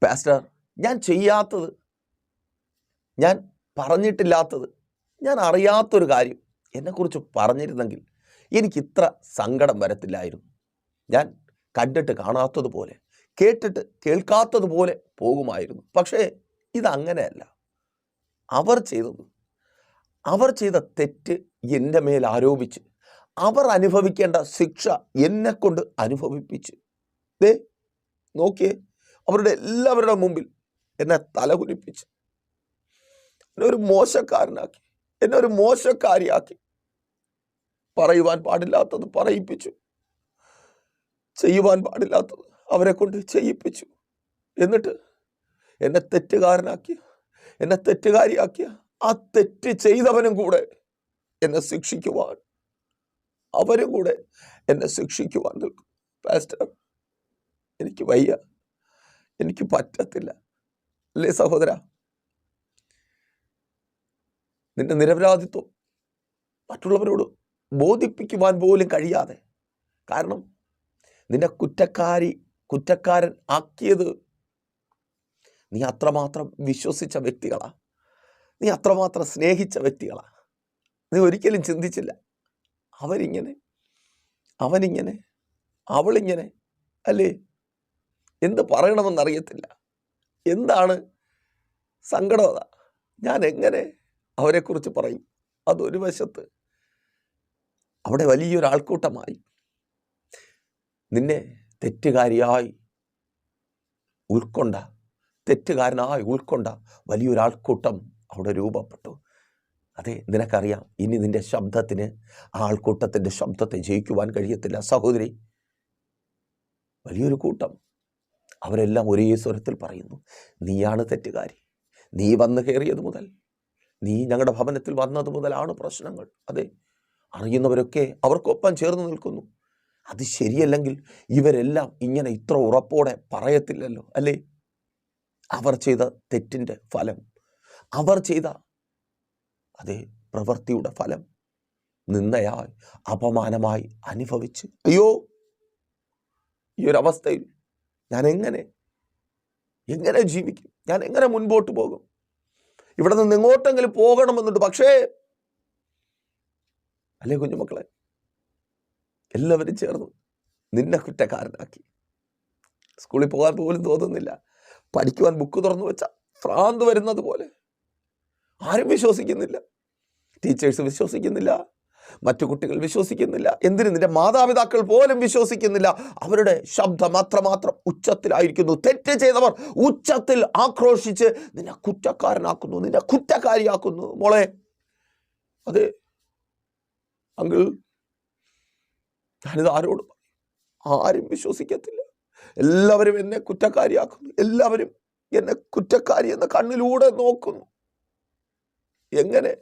Pastor, ഞാൻ ചെയ്യാത്തത്, ഞാൻ പറഞ്ഞിട്ടില്ലാത്തത്, ഞാൻ അറിയാത്തൊരു കാര്യം എന്നെക്കുറിച്ച് പറഞ്ഞിരുന്നെങ്കിൽ എനിക്കിത്ര സങ്കടം വരത്തില്ലായിരുന്നു. ഞാൻ കണ്ടിട്ട് കാണാത്തതുപോലെ, കേട്ടിട്ട് കേൾക്കാത്തതുപോലെ പോകുമായിരുന്നു. പക്ഷേ ഇതങ്ങനെയല്ല. അവർ ചെയ്ത തെറ്റ് എൻ്റെ മേൽ ആരോപിച്ച് അവർ അനുഭവിക്കേണ്ട ശിക്ഷ എന്നെക്കൊണ്ട് അനുഭവിപ്പിച്ച് നോക്കിയേ, അവരുടെ എല്ലാവരുടെ മുമ്പിൽ എന്നെ തലകുനിപ്പിച്ച് എന്നെ ഒരു മോശക്കാരനാക്കി, എന്നെ ഒരു മോശക്കാരിയാക്കി, പറയുവാൻ പാടില്ലാത്തത് പറയിപ്പിച്ചു, ചെയ്യുവാൻ പാടില്ലാത്തത് അവരെ കൊണ്ട് ചെയ്യിപ്പിച്ചു. എന്നിട്ട് എന്നെ തെറ്റുകാരനാക്കിയ, എന്നെ തെറ്റുകാരിയാക്കിയ ആ തെറ്റ് ചെയ്തവനും കൂടെ എന്നെ ശിക്ഷിക്കുവാൻ, അവരും കൂടെ എന്നെ ശിക്ഷിക്കുവാൻ നിൽക്കും. പാസ്റ്റർ, എനിക്ക് വയ്യ, എനിക്ക് പറ്റത്തില്ല. അല്ലേ സഹോദര? നിന്റെ നിരപരാധിത്വം മറ്റുള്ളവരോട് ബോധിപ്പിക്കുവാൻ പോലും കഴിയാതെ, കാരണം നിന്നെ കുറ്റക്കാരൻ ആക്കിയത് നീ അത്രമാത്രം വിശ്വസിച്ച വ്യക്തികളാ, നീ അത്രമാത്രം സ്നേഹിച്ച വ്യക്തികളാ. നീ ഒരിക്കലും ചിന്തിച്ചില്ല അവരിങ്ങനെ, അവനിങ്ങനെ, അവളിങ്ങനെ, അല്ലേ? എന്ത് പറയണമെന്നറിയത്തില്ല. എന്താണ് സങ്കടം? ഞാൻ എങ്ങനെ അവരെക്കുറിച്ച് പറയും? അതൊരു വശത്ത് അവിടെ വലിയൊരാൾക്കൂട്ടമായി നിന്നെ തെറ്റുകാരനായി ഉൾക്കൊണ്ട വലിയൊരാൾക്കൂട്ടം അവിടെ രൂപപ്പെട്ടു. അതെ, നിനക്കറിയാം, ഇനി നിന്റെ ശബ്ദത്തിന് ആ ആൾക്കൂട്ടത്തിൻ്റെ ശബ്ദത്തെ ജയിക്കുവാൻ കഴിയത്തില്ല സഹോദരി. വലിയൊരു കൂട്ടം, അവരെല്ലാം ഒരേ സ്വരത്തിൽ പറയുന്നു, നീയാണ് തെറ്റുകാരി, നീ വന്നു കയറിയത് മുതൽ, നീ ഞങ്ങളുടെ ഭവനത്തിൽ വന്നത് മുതലാണ് പ്രശ്നങ്ങൾ. അതെ, അറിയുന്നവരൊക്കെ അവർക്കൊപ്പം ചേർന്ന് നിൽക്കുന്നു. അത് ശരിയല്ലെങ്കിൽ ഇവരെല്ലാം ഇങ്ങനെ ഇത്ര ഉറപ്പോടെ പറയത്തില്ലല്ലോ, അല്ലേ? അവർ ചെയ്ത തെറ്റിൻ്റെ ഫലം, അവർ ചെയ്ത അതേ പ്രവൃത്തിയുടെ ഫലം നിന്ദയായി, അപമാനമായി അനുഭവിച്ച്, അയ്യോ, ഈ ഒരു അവസ്ഥയിൽ ഞാൻ എങ്ങനെ ജീവിക്കും? ഞാൻ എങ്ങനെ മുൻപോട്ട് പോകും? ഇവിടെ നിന്ന് എങ്ങോട്ടെങ്കിലും പോകണമെന്നുണ്ട്. പക്ഷേ അല്ലേ കുഞ്ഞുമക്കളെ, എല്ലാവരും ചേർന്ന് നിന്നെ കുറ്റക്കാരനാക്കി. സ്കൂളിൽ പോകാൻ പോലും തോന്നുന്നില്ല, പഠിക്കുവാൻ ബുക്ക് തുറന്നു വെച്ചാൽ ഭ്രാന്ത് വരുന്നത് പോലെ. ആരും വിശ്വസിക്കുന്നില്ല, ടീച്ചേഴ്സ് വിശ്വസിക്കുന്നില്ല, മറ്റു കുട്ടികൾ വിശ്വസിക്കുന്നില്ല, എന്തിന് നിന്റെ മാതാപിതാക്കൾ പോലും വിശ്വസിക്കുന്നില്ല. അവരുടെ ശബ്ദം അത്രമാത്രം ഉച്ചത്തിലായിരിക്കുന്നു. തെറ്റ് ചെയ്തവർ ഉച്ചത്തിൽ ആക്രോശിച്ച് നിന്നെ കുറ്റക്കാരനാക്കുന്നു, നിന്നെ കുറ്റക്കാരിയാക്കുന്നു. മോളെ, അതെ അങ്കിൾ, ഞാനിത് ആരോട് പറയും? ആരും വിശ്വസിക്കത്തില്ല. എല്ലാവരും എന്നെ കുറ്റക്കാരിയാക്കുന്നു, എല്ലാവരും എന്നെ കുറ്റക്കാരി എന്ന കണ്ണിലൂടെ നോക്കുന്നു. എങ്ങനെ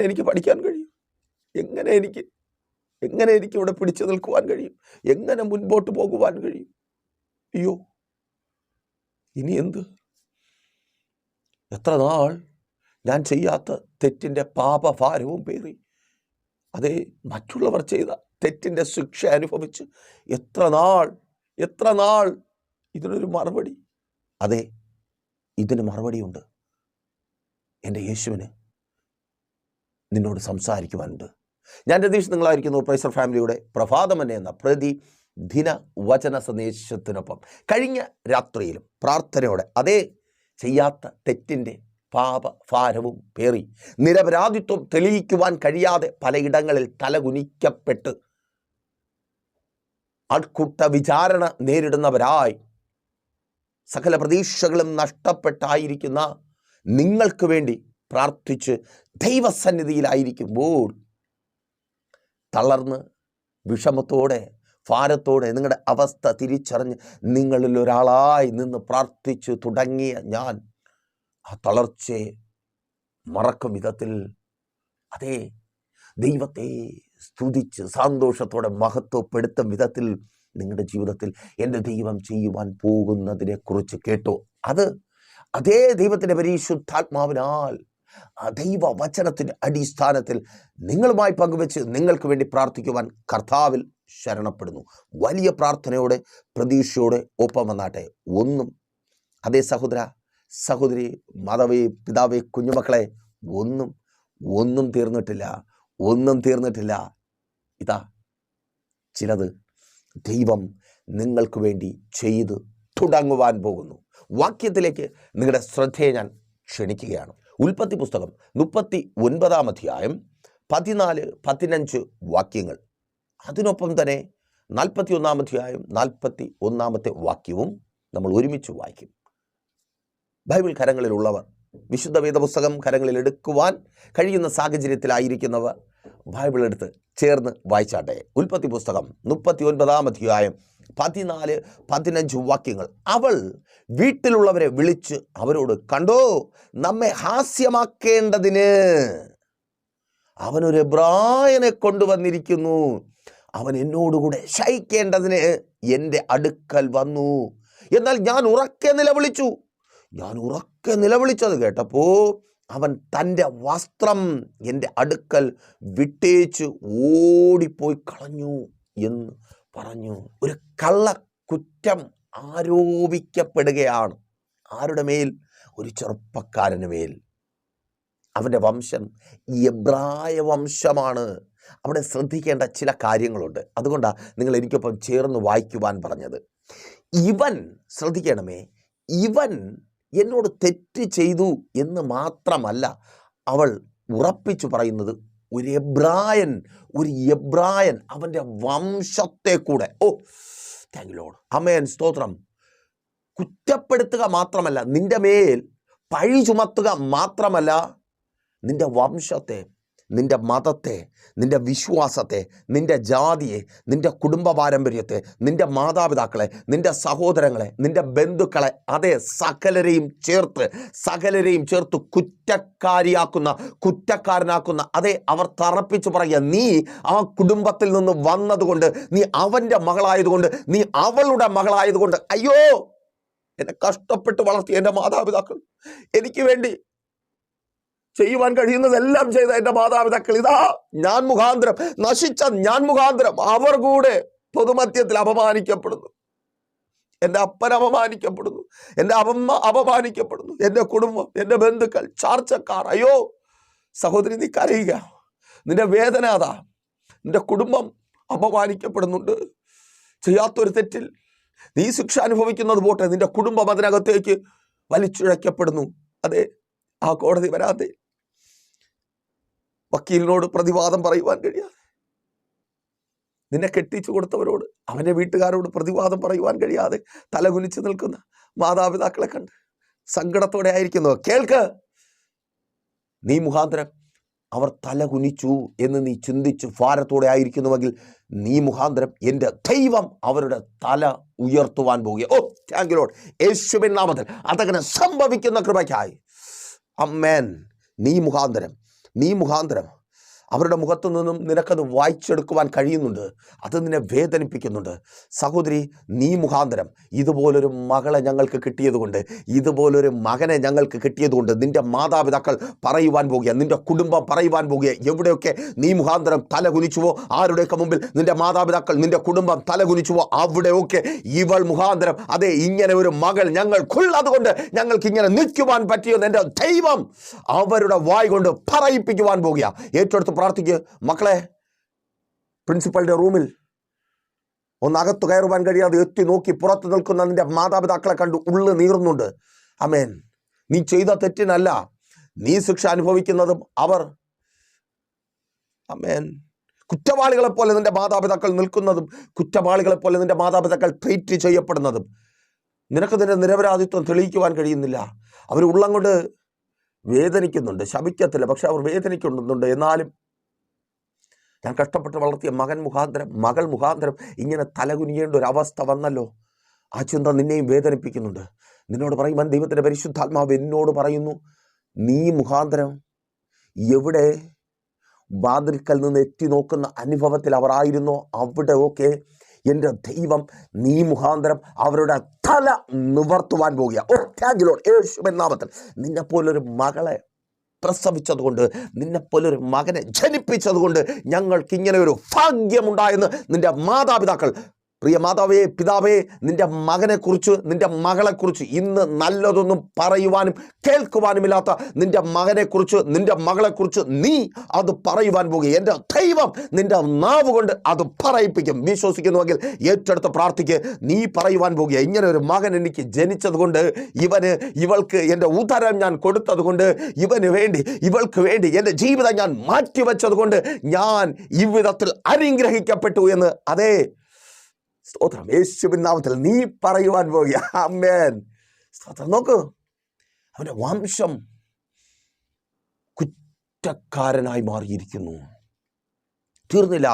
എനിക്ക് പഠിക്കാൻ കഴിയും? എങ്ങനെ എനിക്ക് ഇവിടെ പിടിച്ചു നിൽക്കുവാൻ കഴിയും? എങ്ങനെ മുൻപോട്ട് പോകുവാൻ കഴിയും? അയ്യോ, ഇനി എന്ത്? എത്ര നാൾ ഞാൻ ചെയ്യാത്ത തെറ്റിൻ്റെ പാപഭാരവും പേറി, അതേ മറ്റുള്ളവർ ചെയ്ത തെറ്റിൻ്റെ ശിക്ഷ അനുഭവിച്ച് എത്ര നാൾ ഇതിനൊരു മറുപടി? അതെ, ഇതിന് മറുപടിയുണ്ട്. എൻ്റെ യേശുവിന് നിന്നോട് സംസാരിക്കുവാനുണ്ട്. ഞാൻ രതീഷ്, നിങ്ങളായിരിക്കുന്നു പ്രൈസർ ഫാമിലിയുടെ പ്രഭാതമന്നെ എന്ന പ്രതിദിന വചന സന്ദേശത്തിനൊപ്പം. കഴിഞ്ഞ രാത്രിയിലും പ്രാർത്ഥനയോടെ അതേ ചെയ്യാത്ത തെറ്റിൻ്റെ പാപഭാരവും പേറി നിരപരാധിത്വം തെളിയിക്കുവാൻ കഴിയാതെ പലയിടങ്ങളിൽ തലകുനിക്കപ്പെട്ട് ആൾക്കൂട്ട വിചാരണ നേരിടുന്നവരായി സകല പ്രതീക്ഷകളും നഷ്ടപ്പെട്ടായിരിക്കുന്ന നിങ്ങൾക്ക് വേണ്ടി പ്രാർത്ഥിച്ച് ദൈവസന്നിധിയിലായിരിക്കുമ്പോൾ തളർന്ന് വിഷമത്തോടെ ഭാരത്തോടെ നിങ്ങളുടെ അവസ്ഥ തിരിച്ചറിഞ്ഞ് നിങ്ങളിൽ ഒരാളായി നിന്ന് പ്രാർത്ഥിച്ചു തുടങ്ങിയ ഞാൻ ആ തളർച്ചയെ മറക്കും വിധത്തിൽ, അതേ ദൈവത്തെ സ്തുതിച്ച് സന്തോഷത്തോടെ മഹത്വപ്പെടുത്തും വിധത്തിൽ നിങ്ങളുടെ ജീവിതത്തിൽ എൻ്റെ ദൈവം ചെയ്യുവാൻ പോകുന്നതിനെക്കുറിച്ച് കേട്ടോ. അതേ ദൈവത്തിൻ്റെ പരിശുദ്ധാത്മാവിനാൽ ആ ദൈവ വചനത്തിൻ്റെ അടിസ്ഥാനത്തിൽ നിങ്ങളുമായി പങ്കുവെച്ച് നിങ്ങൾക്ക് വേണ്ടി പ്രാർത്ഥിക്കുവാൻ കർത്താവിൽ ശരണപ്പെടുന്നു. വലിയ പ്രാർത്ഥനയോടെ പ്രതീക്ഷയോടെ ഒപ്പം വന്നാട്ടെ. ഒന്നും അതേ സഹോദര, സഹോദരി, മാതാവേ, പിതാവേ, കുഞ്ഞുമക്കളെ, ഒന്നും തീർന്നിട്ടില്ല, ഒന്നും തീർന്നിട്ടില്ല. ഇതാ ചിലത് ദൈവം നിങ്ങൾക്ക് വേണ്ടി ചെയ്ത് തുടങ്ങുവാൻ പോകുന്നു. വാക്യത്തിലേക്ക് നിങ്ങളുടെ ശ്രദ്ധയെ ഞാൻ ക്ഷണിക്കുകയാണ്. ഉൽപ്പത്തി പുസ്തകം 39-ാം അധ്യായം 14-15 വാക്യങ്ങൾ. അതിനൊപ്പം തന്നെ 41-ാം അധ്യായം 41-ാമത്തെ വാക്യവും നമ്മൾ ഒരുമിച്ച് വായിക്കും. ബൈബിൾ കരങ്ങളിലുള്ളവർ, വിശുദ്ധ വേദപുസ്തകം കരങ്ങളിൽ എടുക്കുവാൻ കഴിയുന്ന സാഹചര്യത്തിലായിരിക്കുന്നവർ ബൈബിൾ എടുത്ത് ചേർന്ന് വായിച്ചാട്ടെ. ഉൽപ്പത്തി പുസ്തകം 39-ാം അധ്യായം 14-15 വാക്യങ്ങൾ. അവൾ വീട്ടിലുള്ളവരെ വിളിച്ച് അവരോട്, കണ്ടോ, നമ്മെ ഹാസ്യമാക്കേണ്ടതിന് അവനൊരു എബ്രായനെ കൊണ്ടുവന്നിരിക്കുന്നു. അവൻ എന്നോടുകൂടെ ശയിക്കേണ്ടതിന് എൻ്റെ അടുക്കൽ വന്നു. എന്നാൽ ഞാൻ ഉറക്കെ നിലവിളിച്ചത് കേട്ടപ്പോൾ അവൻ തൻ്റെ വസ്ത്രം എൻ്റെ അടുക്കൽ വിട്ടേച്ച് ഓടിപ്പോയി കളഞ്ഞു എന്ന് പറഞ്ഞു. ഒരു കള്ള കുറ്റം ആരോപിക്കപ്പെടുകയാണ്. ആരുടെ മേൽ? ഒരു ചെറുപ്പക്കാരന് മേൽ. അവൻ്റെ വംശം എബ്രായ വംശമാണ്. അവിടെ ശ്രദ്ധിക്കേണ്ട ചില കാര്യങ്ങളുണ്ട്. അതുകൊണ്ടാണ് നിങ്ങൾ എനിക്കൊപ്പം ചേർന്ന് വായിക്കുവാൻ പറഞ്ഞത്. ഇവൻ, ശ്രദ്ധിക്കണമേ, ഇവൻ എന്നോട് തെറ്റ് ചെയ്തു എന്ന് മാത്രമല്ല അവൾ ഉറപ്പിച്ചു പറയുന്നത്, ഒരു എബ്രായൻ അവൻ്റെ വംശത്തെ കൂടെ, താങ്ക് യു ലോർഡ്, ആമേൻ, സ്തോത്രം, കുറ്റപ്പെടുത്തുക മാത്രമല്ല, നിന്റെ മേൽ പഴി ചുമത്തുക മാത്രമല്ല, നിന്റെ വംശത്തെ, നിന്റെ മതത്തെ, നിന്റെ വിശ്വാസത്തെ, നിന്റെ ജാതിയെ, നിന്റെ കുടുംബ പാരമ്പര്യത്തെ, നിന്റെ മാതാപിതാക്കളെ, നിന്റെ സഹോദരങ്ങളെ, നിന്റെ ബന്ധുക്കളെ, അതേ സകലരെയും ചേർത്ത് കുറ്റക്കാരനാക്കുന്ന, അതേ അവർ തറപ്പിച്ച് പറയുക, നീ ആ കുടുംബത്തിൽ നിന്ന് വന്നതുകൊണ്ട്, നീ അവൻ്റെ മകളായതുകൊണ്ട്, നീ അവളുടെ മകളായതുകൊണ്ട്, അയ്യോ, എന്നെ കഷ്ടപ്പെട്ട് വളർത്തി എൻ്റെ മാതാപിതാക്കൾ, എനിക്ക് വേണ്ടി ചെയ്യുവാൻ കഴിയുന്നതെല്ലാം ചെയ്ത എൻ്റെ മാതാപിതാക്കൾ, ഇതാ ഞാൻ മുഖാന്തരം, നശിച്ച ഞാൻ മുഖാന്തരം അവർ കൂടെ പൊതുമധ്യത്തിൽ അപമാനിക്കപ്പെടുന്നു. എൻ്റെ അപ്പൻ അപമാനിക്കപ്പെടുന്നു, എൻ്റെ അമ്മ അപമാനിക്കപ്പെടുന്നു, എൻ്റെ കുടുംബം, എൻ്റെ ബന്ധുക്കൾ, ചാർച്ചക്കാർ. അയ്യോ സഹോദരി, നീ കരയുക, നിന്റെ വേദന അതാ. നിന്റെ കുടുംബം അപമാനിക്കപ്പെടുന്നുണ്ട്. ചെയ്യാത്തൊരു തെറ്റിൽ നീ ശിക്ഷ അനുഭവിക്കുന്നത് പോട്ടെ, നിന്റെ കുടുംബം അതിനകത്തേക്ക് വലിച്ചിഴക്കപ്പെടുന്നു. അതെ, ആ കോടതി വരാതെ വക്കീലിനോട് പ്രതിവാദം പറയുവാൻ കഴിയാതെ, നിന്നെ കെട്ടിച്ചു കൊടുത്തവരോട്, അവൻ്റെ വീട്ടുകാരോട് പ്രതിവാദം പറയുവാൻ കഴിയാതെ തലകുനിച്ച് നിൽക്കുന്ന മാതാപിതാക്കളെ കണ്ട് സങ്കടത്തോടെ ആയിരിക്കുന്നു. കേൾക്ക്, നീ മുഖാന്തരം അവർ തലകുനിച്ചു എന്ന് നീ ചിന്തിച്ച് ഭാരത്തോടെ ആയിരിക്കുന്നുവെങ്കിൽ, നീ മുഖാന്തരം എൻ്റെ ദൈവം അവരുടെ തല ഉയർത്തുവാൻ പോകുക. താങ്ക് യു ലോർഡ്, യേശുവിൻ നാമത്തിൽ അതങ്ങനെ സംഭവിക്കുന്ന കൃപയ്ക്കായി. അമ്മേൻ. നീ മുഖാന്തരം അവരുടെ മുഖത്തു നിന്നും നിനക്കത് വായിച്ചെടുക്കുവാൻ കഴിയുന്നുണ്ട്. അത് നിന്നെ വേദനിപ്പിക്കുന്നുണ്ട്. സഹോദരി, നീ മുഖാന്തരം ഇതുപോലൊരു മകളെ ഞങ്ങൾക്ക് കിട്ടിയതുകൊണ്ട്, ഇതുപോലൊരു മകനെ ഞങ്ങൾക്ക് കിട്ടിയതുകൊണ്ട് നിൻ്റെ മാതാപിതാക്കൾ പറയുവാൻ പോകുക, നിൻ്റെ കുടുംബം പറയുവാൻ പോകുക. എവിടെയൊക്കെ നീ മുഖാന്തരം തല കുനിച്ചുവോ, ആരുടെയൊക്കെ മുമ്പിൽ നിൻ്റെ മാതാപിതാക്കൾ, നിൻ്റെ കുടുംബം തല കുനിച്ചുവോ, അവിടെയൊക്കെ ഇവൾ മുഖാന്തരം, അതെ, ഇങ്ങനെ ഒരു മകൾ ഞങ്ങൾക്കുള്ളതുകൊണ്ട് ഞങ്ങൾക്ക് ഇങ്ങനെ നിൽക്കുവാൻ പറ്റിയെന്ന് എൻ്റെ ദൈവം അവരുടെ വായ് കൊണ്ട് പറയിപ്പിക്കുവാൻ പോകുക. ഏറ്റെടുത്ത് പ്രാർത്ഥിക്കുക. മക്കളെ, പ്രിൻസിപ്പലിന്റെ റൂമിൽ ഒന്നകത്ത് കയറുവാൻ കഴിയാതെ എത്തി നോക്കി പുറത്ത് നിൽക്കുന്ന നിന്റെ മാതാപിതാക്കളെ കണ്ട് ഉള്ളു നീറുന്നുണ്ട്. ആമേൻ. നീ ചെയ്ത തെറ്റിനല്ല നീ ശിക്ഷ അനുഭവിക്കുന്നതും അവർ, ആമേൻ, കുറ്റവാളികളെ പോലെ നിന്റെ മാതാപിതാക്കൾ നിൽക്കുന്നതും, കുറ്റവാളികളെ പോലെ നിന്റെ മാതാപിതാക്കൾ ട്രീറ്റ് ചെയ്യപ്പെടുന്നതും, നിനക്ക് നിന്റെ നിരപരാധിത്വം തെളിയിക്കുവാൻ കഴിയുന്നില്ല. അവർ ഉള്ളം കൊണ്ട് വേദനിക്കുന്നുണ്ട്, ശപിക്കത്തില്ല, പക്ഷെ അവർ വേദനിക്കുന്നുണ്ട്. എന്നാലും ഞാൻ കഷ്ടപ്പെട്ട് വളർത്തിയ മകൾ മുഖാന്തരം ഇങ്ങനെ തലകുനിയേണ്ട ഒരു അവസ്ഥ വന്നല്ലോ. ആ ചിന്ത നിന്നെയും വേദനിപ്പിക്കുന്നുണ്ട്. നിന്നോട് പറയുവാൻ ദൈവത്തിൻ്റെ പരിശുദ്ധാത്മാവ് എന്നോട് പറയുന്നു, നീ മുഖാന്തരം എവിടെ വാതിൽക്കൽ നിന്ന് എത്തി നോക്കുന്ന അനുഭവത്തിൽ അവർ ആയിരുന്നോ, അവിടെ ഒക്കെ എൻ്റെ ദൈവം നീ മുഖാന്തരം അവരുടെ തല നിവർത്തുവാൻ പോകുക. താങ്ക് യു ലോർഡ്, യേശുവിൻ നാമത്തിൽ. നിന്നെപ്പോലൊരു മകളെ പ്രസവിച്ചതുകൊണ്ട്, നിന്നെപ്പോലൊരു മകനെ ജനിപ്പിച്ചതുകൊണ്ട് ഞങ്ങൾക്ക് ഇങ്ങനെ ഒരു ഭാഗ്യമുണ്ടായെന്ന് നിന്റെ മാതാപിതാക്കൾ പ്രിയ മാതാവേ, പിതാവേ, നിന്റെ മകനെക്കുറിച്ച്, നിന്റെ മകളെക്കുറിച്ച് ഇന്ന് നല്ലതൊന്നും പറയുവാനും കേൾക്കുവാനുമില്ലാത്ത നിന്റെ മകനെക്കുറിച്ച്, നിന്റെ മകളെക്കുറിച്ച് നീ അത് പറയുവാൻ പോകുക. എൻ്റെ ദൈവം നിന്റെ നാവ് കൊണ്ട് അത് പറയിപ്പിക്കും. വിശ്വസിക്കുന്നുവെങ്കിൽ ഏറ്റെടുത്ത് പ്രാർത്ഥിക്ക്. നീ പറയുവാൻ പോകുക, ഇങ്ങനെ ഒരു മകൻ എനിക്ക് ജനിച്ചത് കൊണ്ട്, ഇവൾക്ക് എൻ്റെ ഉദരം ഞാൻ കൊടുത്തത് കൊണ്ട്, ഇവന് വേണ്ടി, ഇവൾക്ക് വേണ്ടി എൻ്റെ ജീവിതം ഞാൻ മാറ്റിവെച്ചത് കൊണ്ട് ഞാൻ ഈ വിധത്തിൽ അനുഗ്രഹിക്കപ്പെട്ടു എന്ന്, അതേ സ്തോത്രം, യേശുവിൻ നാമത്തിൽ നീ പറയുവാൻ പോകുക. ആമേൻ. സ്തോത്രം. നോക്കൂ, അവൻ്റെ വംശം കുറ്റക്കാരനായി മാറിയിരിക്കുന്നു. തീർന്നില്ല.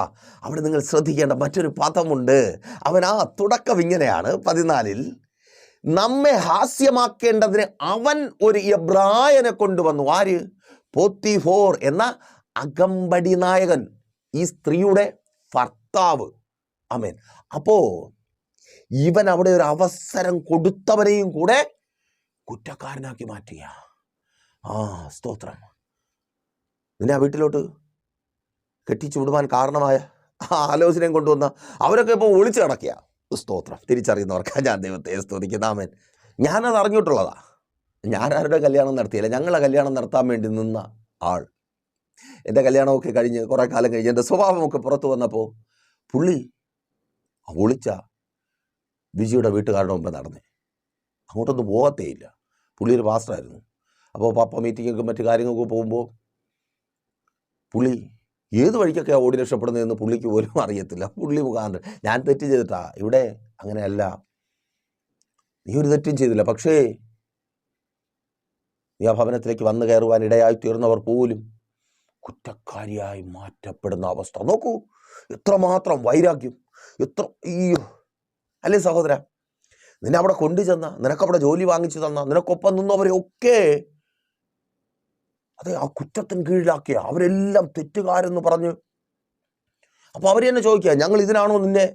അവിടെ നിങ്ങൾ ശ്രദ്ധിക്കേണ്ട മറ്റൊരു പദമുണ്ട്. അവൻ ആ തുടക്കം ഇങ്ങനെയാണ് 14, നമ്മെ ഹാസ്യമാക്കേണ്ടതിന് അവൻ ഒരു എബ്രായനെ കൊണ്ടുവന്നു. ആര്? പോത്തിഫോർ എന്ന അകമ്പടി നായകൻ, ഈ സ്ത്രീയുടെ ഭർത്താവ്. ആമേൻ. അപ്പോ ഇവൻ അവിടെ ഒരു അവസരം കൊടുത്തവനെയും കൂടെ കുറ്റക്കാരനാക്കി മാറ്റിയ. സ്തോത്രം. നിന്നെ ആ വീട്ടിലോട്ട് കെട്ടിച്ചു വിടുവാൻ കാരണമായ ആ ആലോചനയും കൊണ്ടുവന്ന അവരൊക്കെ ഇപ്പോൾ ഒളിച്ചു കിടക്കുക. സ്തോത്രം. തിരിച്ചറിയുന്നവർക്ക് ഞാൻ ദൈവത്തെ സ്തുതിക്കുന്ന. ആമേൻ. ഞാനത് അറിഞ്ഞിട്ടുള്ളതാ. ഞാനാരുടെ കല്യാണം നടത്തിയില്ല. ഞങ്ങളെ കല്യാണം നടത്താൻ വേണ്ടി നിന്ന ആൾ. എൻ്റെ കല്യാണമൊക്കെ കഴിഞ്ഞ് കുറേ കാലം കഴിഞ്ഞ് എൻ്റെ സ്വഭാവമൊക്കെ പുറത്തു വന്നപ്പോൾ പുള്ളി ഒളിച്ച വിജിയുടെ വീട്ടുകാരുടെ മുമ്പ് നടന്നേ. അങ്ങോട്ടൊന്നും പോകത്തേയില്ല. പുള്ളി ഒരു പാസ്റ്ററായിരുന്നു. അപ്പോൾ പപ്പ മീറ്റിങ്ങൊക്കെ മറ്റു കാര്യങ്ങൾക്ക് പോകുമ്പോൾ പുള്ളി ഏത് വഴിക്കൊക്കെയാണ് ഓടി രക്ഷപ്പെടുന്നതെന്ന് പുള്ളിക്ക് പോലും അറിയത്തില്ല. പുള്ളി മുഖാന്തരം ഞാൻ തെറ്റ് ചെയ്തിട്ടാ. ഇവിടെ അങ്ങനെയല്ല, നീ ഒരു തെറ്റും ചെയ്തില്ല, പക്ഷേ നീ ആ ഭവനത്തിലേക്ക് വന്നു കയറുവാൻ ഇടയായി തീർന്നവർ പോലും കുറ്റക്കാരിയായി മാറ്റപ്പെടുന്ന അവസ്ഥ. നോക്കൂ, എത്രമാത്രം വൈരാഗ്യം, എത്ര അല്ലേ സഹോദര. നിന്നെ അവിടെ കൊണ്ടുചെന്ന, നിനക്കവിടെ ജോലി വാങ്ങിച്ചു തന്ന, നിനക്കൊപ്പം നിന്നവരെയൊക്കെ അതെ ആ കുറ്റത്തിന് കീഴിലാക്കിയ, അവരെല്ലാം തെറ്റുകാരെന്ന് പറഞ്ഞ്. അപ്പോൾ അവർ തന്നെ ചോദിക്കുക, ഞങ്ങൾ ഇതിനാണോ നിന്നെ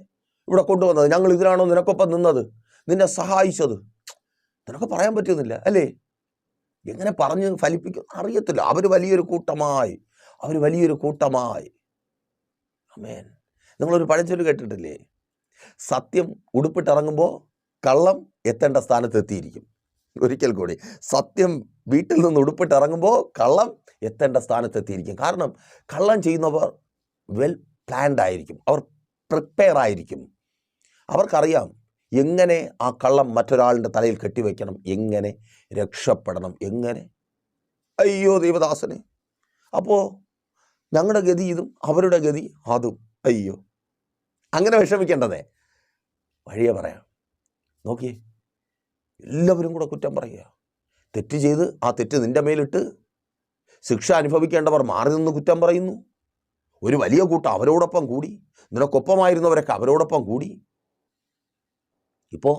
ഇവിടെ കൊണ്ടുവന്നത്? ഞങ്ങൾ ഇതിനാണോ നിനക്കൊപ്പം നിന്നത്, നിന്നെ സഹായിച്ചത്? നിനക്ക് പറയാൻ പറ്റുന്നില്ല അല്ലേ? എങ്ങനെ പറഞ്ഞ് ഫലിപ്പിക്കും അറിയത്തില്ല. അവർ വലിയൊരു കൂട്ടമായി. ആമേൻ. നിങ്ങളൊരു പഴഞ്ചൊല്ല് കേട്ടിട്ടില്ലേ? സത്യം ഉടുപ്പിട്ടിറങ്ങുമ്പോൾ കള്ളം എത്തേണ്ട സ്ഥാനത്ത് എത്തിയിരിക്കും. ഒരിക്കൽ കൂടി, സത്യം വീട്ടിൽ നിന്ന് ഉടുപ്പിട്ടിറങ്ങുമ്പോൾ കള്ളം എത്തേണ്ട സ്ഥാനത്ത് എത്തിയിരിക്കും. കാരണം കള്ളം ചെയ്യുന്നവർ വെൽ പ്ലാൻഡ് ആയിരിക്കും, അവർ പ്രിപ്പയർ ആയിരിക്കും. അവർക്കറിയാം എങ്ങനെ ആ കള്ളം മറ്റൊരാളുടെ തലയിൽ കെട്ടിവെക്കണം, എങ്ങനെ രക്ഷപ്പെടണം, എങ്ങനെ. അയ്യോ ദൈവദാസനെ, അപ്പോൾ ഞങ്ങളുടെ ഗതി ഇതും അവരുടെ ഗതി അതും. അയ്യോ, അങ്ങനെ വിഷമിക്കേണ്ടതേ. വഴിയെ പറയാം. നോക്കിയേ, എല്ലാവരും കൂടെ കുറ്റം പറയുക. തെറ്റ് ചെയ്ത് ആ തെറ്റ് നിന്റെ മേലിട്ട് ശിക്ഷ അനുഭവിക്കേണ്ടവർ മാറി നിന്ന് കുറ്റം പറയുന്നു. ഒരു വലിയ കൂട്ടം അവരോടൊപ്പം കൂടി, നിനക്കൊപ്പമായിരുന്നവരൊക്കെ അവരോടൊപ്പം കൂടി. ഇപ്പോൾ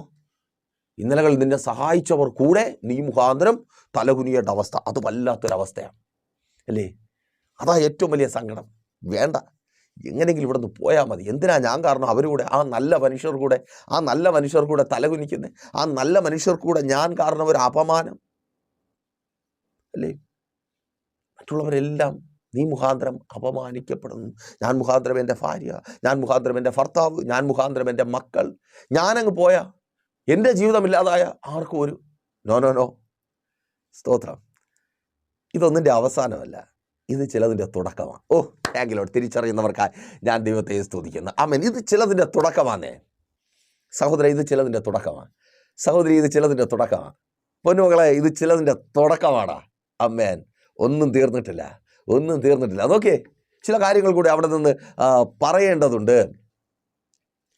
ഇന്നലകളിൽ നിന്നെ സഹായിച്ചവർ കൂടെ നീ മുഖാന്തരം തലകുനിയേണ്ട അവസ്ഥ. അത് വല്ലാത്തൊരവസ്ഥയാണ് അല്ലേ? അതാ ഏറ്റവും വലിയ സങ്കടം. വേണ്ട, എങ്ങനെയെങ്കിലും ഇവിടെ നിന്ന് പോയാൽ മതി. എന്തിനാ ഞാൻ കാരണം അവരൂടെ, ആ നല്ല മനുഷ്യർ കൂടെ തലകുനിക്കുന്നത്, ആ നല്ല മനുഷ്യർ കൂടെ ഞാൻ കാരണം ഒരു അപമാനം അല്ലേ? മറ്റുള്ളവരെല്ലാം നീ മുഖാന്തരം അപമാനിക്കപ്പെടുന്നു. ഞാൻ മുഖാന്തരം എൻ്റെ ഭാര്യ, ഞാൻ മുഖാന്തരം എൻ്റെ ഭർത്താവ്, ഞാൻ മുഖാന്തരം എൻ്റെ മക്കൾ. ഞാനങ്ങ് പോയാൽ എൻ്റെ ജീവിതമില്ലാതായ ആർക്കും ഒരു നോ. സ്തോത്രം. ഇതൊന്നിൻ്റെ അവസാനമല്ല, ഇത് ചിലതിൻ്റെ തുടക്കമാണ്. താങ്കിലോട്ട് തിരിച്ചറിയുന്നവർക്കായി ഞാൻ ദൈവത്തെ സ്തുതിക്കുന്നു. ആമേൻ. ഇത് ചിലതിൻ്റെ തുടക്കമാണേ സഹോദര, ഇത് ചിലതിൻ്റെ തുടക്കമാണ്. സഹോദരി, ഇത് ചിലതിൻ്റെ തുടക്കമാണ്. പൊന്നുമകളെ, ഇത് ചിലതിൻ്റെ തുടക്കമാടാ. ആമേൻ. ഒന്നും തീർന്നിട്ടില്ല. അതൊക്കെ ചില കാര്യങ്ങൾ കൂടി അവിടെ നിന്ന് പറയേണ്ടതുണ്ട്.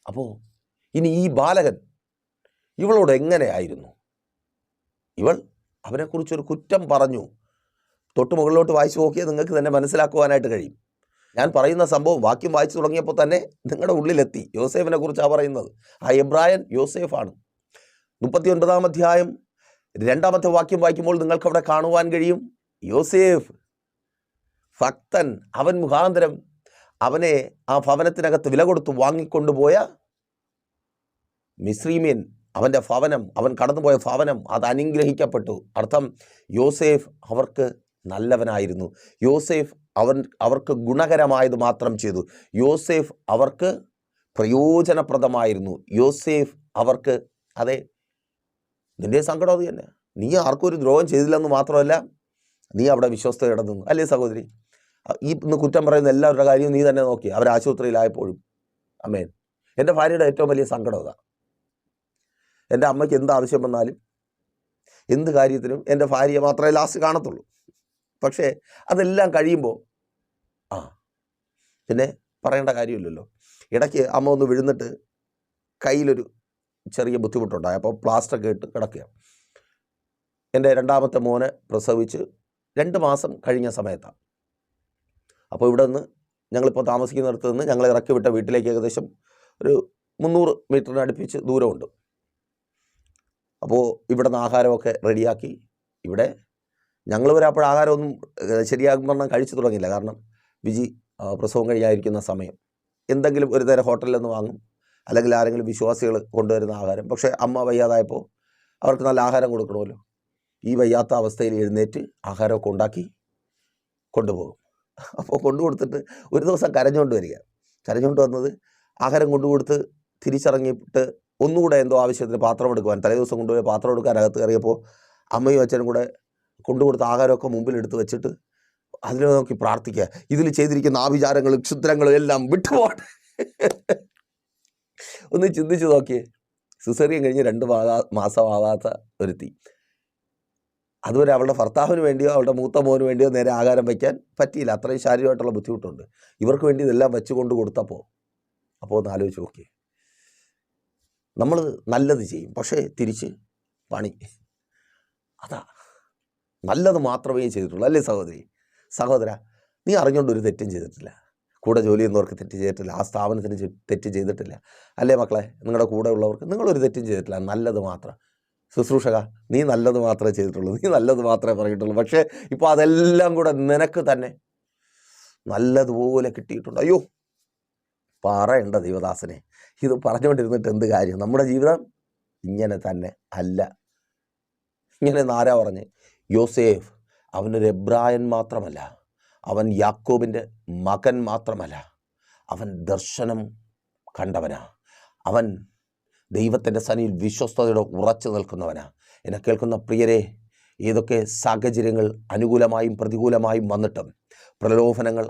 അപ്പോൾ ഇനി ഈ ബാലകൻ ഇവളോട് എങ്ങനെയായിരുന്നു? ഇവൾ അവനെക്കുറിച്ചൊരു കുറ്റം പറഞ്ഞു. തൊട്ട് മുകളിലോട്ട് വായിച്ചു നോക്കിയാൽ നിങ്ങൾക്ക് തന്നെ മനസ്സിലാക്കുവാനായിട്ട് കഴിയും. ഞാൻ പറയുന്ന സംഭവം വാക്യം വായിച്ചു തുടങ്ങിയപ്പോൾ തന്നെ നിങ്ങളുടെ ഉള്ളിലെത്തി. യോസേഫിനെ കുറിച്ചാണ് പറയുന്നത്. ആ എബ്രായൻ യോസേഫാണ്. 39-ാം അധ്യായം 2-ാമത്തെ വാക്യം വായിക്കുമ്പോൾ നിങ്ങൾക്ക് അവിടെ കാണുവാൻ കഴിയും. യോസേഫ് ഭക്തൻ, അവൻ മുഖാന്തരം അവനെ ആ ഭവനത്തിനകത്ത് വില കൊടുത്ത് വാങ്ങിക്കൊണ്ടുപോയ മിസ്രീമ്യൻ, അവൻ്റെ ഭവനം, അവൻ കടന്നുപോയ ഭവനം, അത് അനുഗ്രഹിക്കപ്പെട്ടു. അർത്ഥം യോസേഫ് അവർക്ക് നല്ലവനായിരുന്നു. യോസേഫ് അവർക്ക് ഗുണകരമായത് മാത്രം ചെയ്തു. യോസേഫ് അവർക്ക് പ്രയോജനപ്രദമായിരുന്നു. യോസേഫ് അവർക്ക്, അതെ, നിന്റെ സങ്കടം അത് തന്നെ. നീ ആർക്കും ഒരു ദ്രോഹം ചെയ്തില്ലെന്ന് മാത്രമല്ല, നീ അവിടെ വിശ്വസ്തയോടെ നിന്നു. അല്ലേ സഹോദരി? ഈ ഇന്ന് കുറ്റം പറയുന്ന എല്ലാവരുടെ കാര്യവും നീ തന്നെ നോക്കി. അവർ ആശുപത്രിയിലായപ്പോഴും. അമേൻ. എൻ്റെ ഭാര്യയുടെ ഏറ്റവും വലിയ സങ്കടം അതാ. എൻ്റെ അമ്മയ്ക്ക് എന്ത് ആവശ്യം വന്നാലും എന്ത് കാര്യത്തിനും എൻ്റെ ഭാര്യയെ മാത്രമേ ലാസ്റ്റ് കാണത്തുള്ളൂ. പക്ഷേ അതെല്ലാം കഴിയുമ്പോൾ പിന്നെ പറയേണ്ട കാര്യമില്ലല്ലോ. ഇടയ്ക്ക് അമ്മ ഒന്ന് വിഴുന്നിട്ട് കയ്യിലൊരു ചെറിയ ബുദ്ധിമുട്ടുണ്ടായി. അപ്പോൾ പ്ലാസ്റ്ററൊക്കെ ഇട്ട് കിടക്കുക. എൻ്റെ രണ്ടാമത്തെ മോനെ പ്രസവിച്ച് 2 മാസം കഴിഞ്ഞ സമയത്താണ്. അപ്പോൾ ഇവിടെ നിന്ന് ഞങ്ങളിപ്പോൾ താമസിക്കുന്നിടത്ത് നിന്ന് ഞങ്ങൾ ഇറക്കി വിട്ട വീട്ടിലേക്ക് ഏകദേശം ഒരു 300 മീറ്ററിന് അടുപ്പിച്ച് ദൂരമുണ്ട്. അപ്പോൾ ഇവിടെ നിന്ന് ആഹാരമൊക്കെ റെഡിയാക്കി. ഇവിടെ ഞങ്ങൾ വരെ ആഹാരമൊന്നും ശരിയാകും പറഞ്ഞാൽ കഴിച്ചു തുടങ്ങിയില്ല. കാരണം വിജി പ്രസവം കഴിഞ്ഞായിരിക്കുന്ന സമയം എന്തെങ്കിലും ഒരു തരം ഹോട്ടലിൽ നിന്ന് വാങ്ങും, അല്ലെങ്കിൽ ആരെങ്കിലും വിശ്വാസികൾ കൊണ്ടുവരുന്ന ആഹാരം. പക്ഷേ അമ്മ വയ്യാതായപ്പോൾ അവർക്ക് നല്ല ആഹാരം കൊടുക്കണമല്ലോ. ഈ വയ്യാത്ത അവസ്ഥയിൽ എഴുന്നേറ്റ് ആഹാരമൊക്കെ ഉണ്ടാക്കി കൊണ്ടുപോകും. അപ്പോൾ കൊണ്ടുകൊടുത്തിട്ട് ഒരു ദിവസം കരഞ്ഞുകൊണ്ട് വന്നത് ആഹാരം കൊണ്ടുകൊടുത്ത് തിരിച്ചിറങ്ങിയിട്ട് ഒന്നുകൂടെ എന്തോ ആവശ്യത്തിന് പാത്രം എടുക്കുവാൻ, തലേ ദിവസം കൊണ്ടുപോയി പാത്രം എടുക്കാൻ അകത്ത് കയറിയപ്പോൾ അമ്മയും അച്ഛനും കൂടെ കൊണ്ടുകൊടുത്ത ആഹാരമൊക്കെ മുമ്പിൽ എടുത്ത് വെച്ചിട്ട് അതിനെ നോക്കി പ്രാർത്ഥിക്കുക, ഇതിൽ ചെയ്തിരിക്കുന്ന ആഭിചാരങ്ങളും ക്ഷുദ്രങ്ങളും എല്ലാം വിട്ടുപോകട്ടെ. ഒന്ന് ചിന്തിച്ച് നോക്കിയേ. സിസേറിയൻ കഴിഞ്ഞ് 2 മാസമാവാത്ത ഒരുത്തി, അതുവരെ അവളുടെ ഭർത്താവിന് വേണ്ടിയോ അവളുടെ മൂത്ത മോന് വേണ്ടിയോ നേരെ ആഹാരം വയ്ക്കാൻ പറ്റിയില്ല. അത്രയും ശാരീരികമായിട്ടുള്ള ബുദ്ധിമുട്ടുണ്ട്. ഇവർക്ക് വേണ്ടി ഇതെല്ലാം വെച്ച് കൊണ്ട് കൊടുത്തപ്പോൾ ഒന്ന് ആലോചിച്ച് നോക്കിയേ. നമ്മൾ നല്ലത് ചെയ്യും, പക്ഷേ തിരിച്ച് പണി. അതാ, നല്ലത് മാത്രമേ ചെയ്തിട്ടുള്ളൂ. അല്ലേ സഹോദര, നീ അറിഞ്ഞുകൊണ്ട് ഒരു തെറ്റും ചെയ്തിട്ടില്ല. കൂടെ ജോലി ചെയ്യുന്നവർക്ക് തെറ്റ് ചെയ്തിട്ടില്ല. ആ സ്ഥാപനത്തിന് തെറ്റ് ചെയ്തിട്ടില്ല. അല്ലേ മക്കളെ? നിങ്ങളുടെ കൂടെ ഉള്ളവർക്ക് നിങ്ങളൊരു തെറ്റും ചെയ്തിട്ടില്ല. നല്ലത് മാത്രം. ശുശ്രൂഷക, നീ നല്ലത് മാത്രമേ ചെയ്തിട്ടുള്ളൂ, നീ നല്ലത് മാത്രമേ പറഞ്ഞിട്ടുള്ളൂ. പക്ഷേ ഇപ്പോൾ അതെല്ലാം കൂടെ നിനക്ക് തന്നെ നല്ലതുപോലെ കിട്ടിയിട്ടുണ്ട്. അയ്യോ, പറയണ്ട ദൈവദാസനെ, ഇത് പറഞ്ഞുകൊണ്ടിരുന്നിട്ട് എന്ത് കാര്യം? നമ്മുടെ ജീവിതം ഇങ്ങനെ തന്നെ അല്ല. ഇങ്ങനെ ആരാ പറഞ്ഞ്? യോസേഫ് അവനൊരു എബ്രായൻ മാത്രമല്ല, അവൻ യാക്കോബിൻ്റെ മകൻ മാത്രമല്ല, അവൻ ദർശനം കണ്ടവനാ. അവൻ ദൈവത്തിൻ്റെ സന്നിധിയിൽ വിശ്വസ്തയോടെ ഉറച്ചു നിൽക്കുന്നവനാ. എന്നെ കേൾക്കുന്ന പ്രിയരെ, ഏതൊക്കെ സാഹചര്യങ്ങൾ അനുകൂലമായും പ്രതികൂലമായും വന്നിട്ടും, പ്രലോഭനങ്ങൾ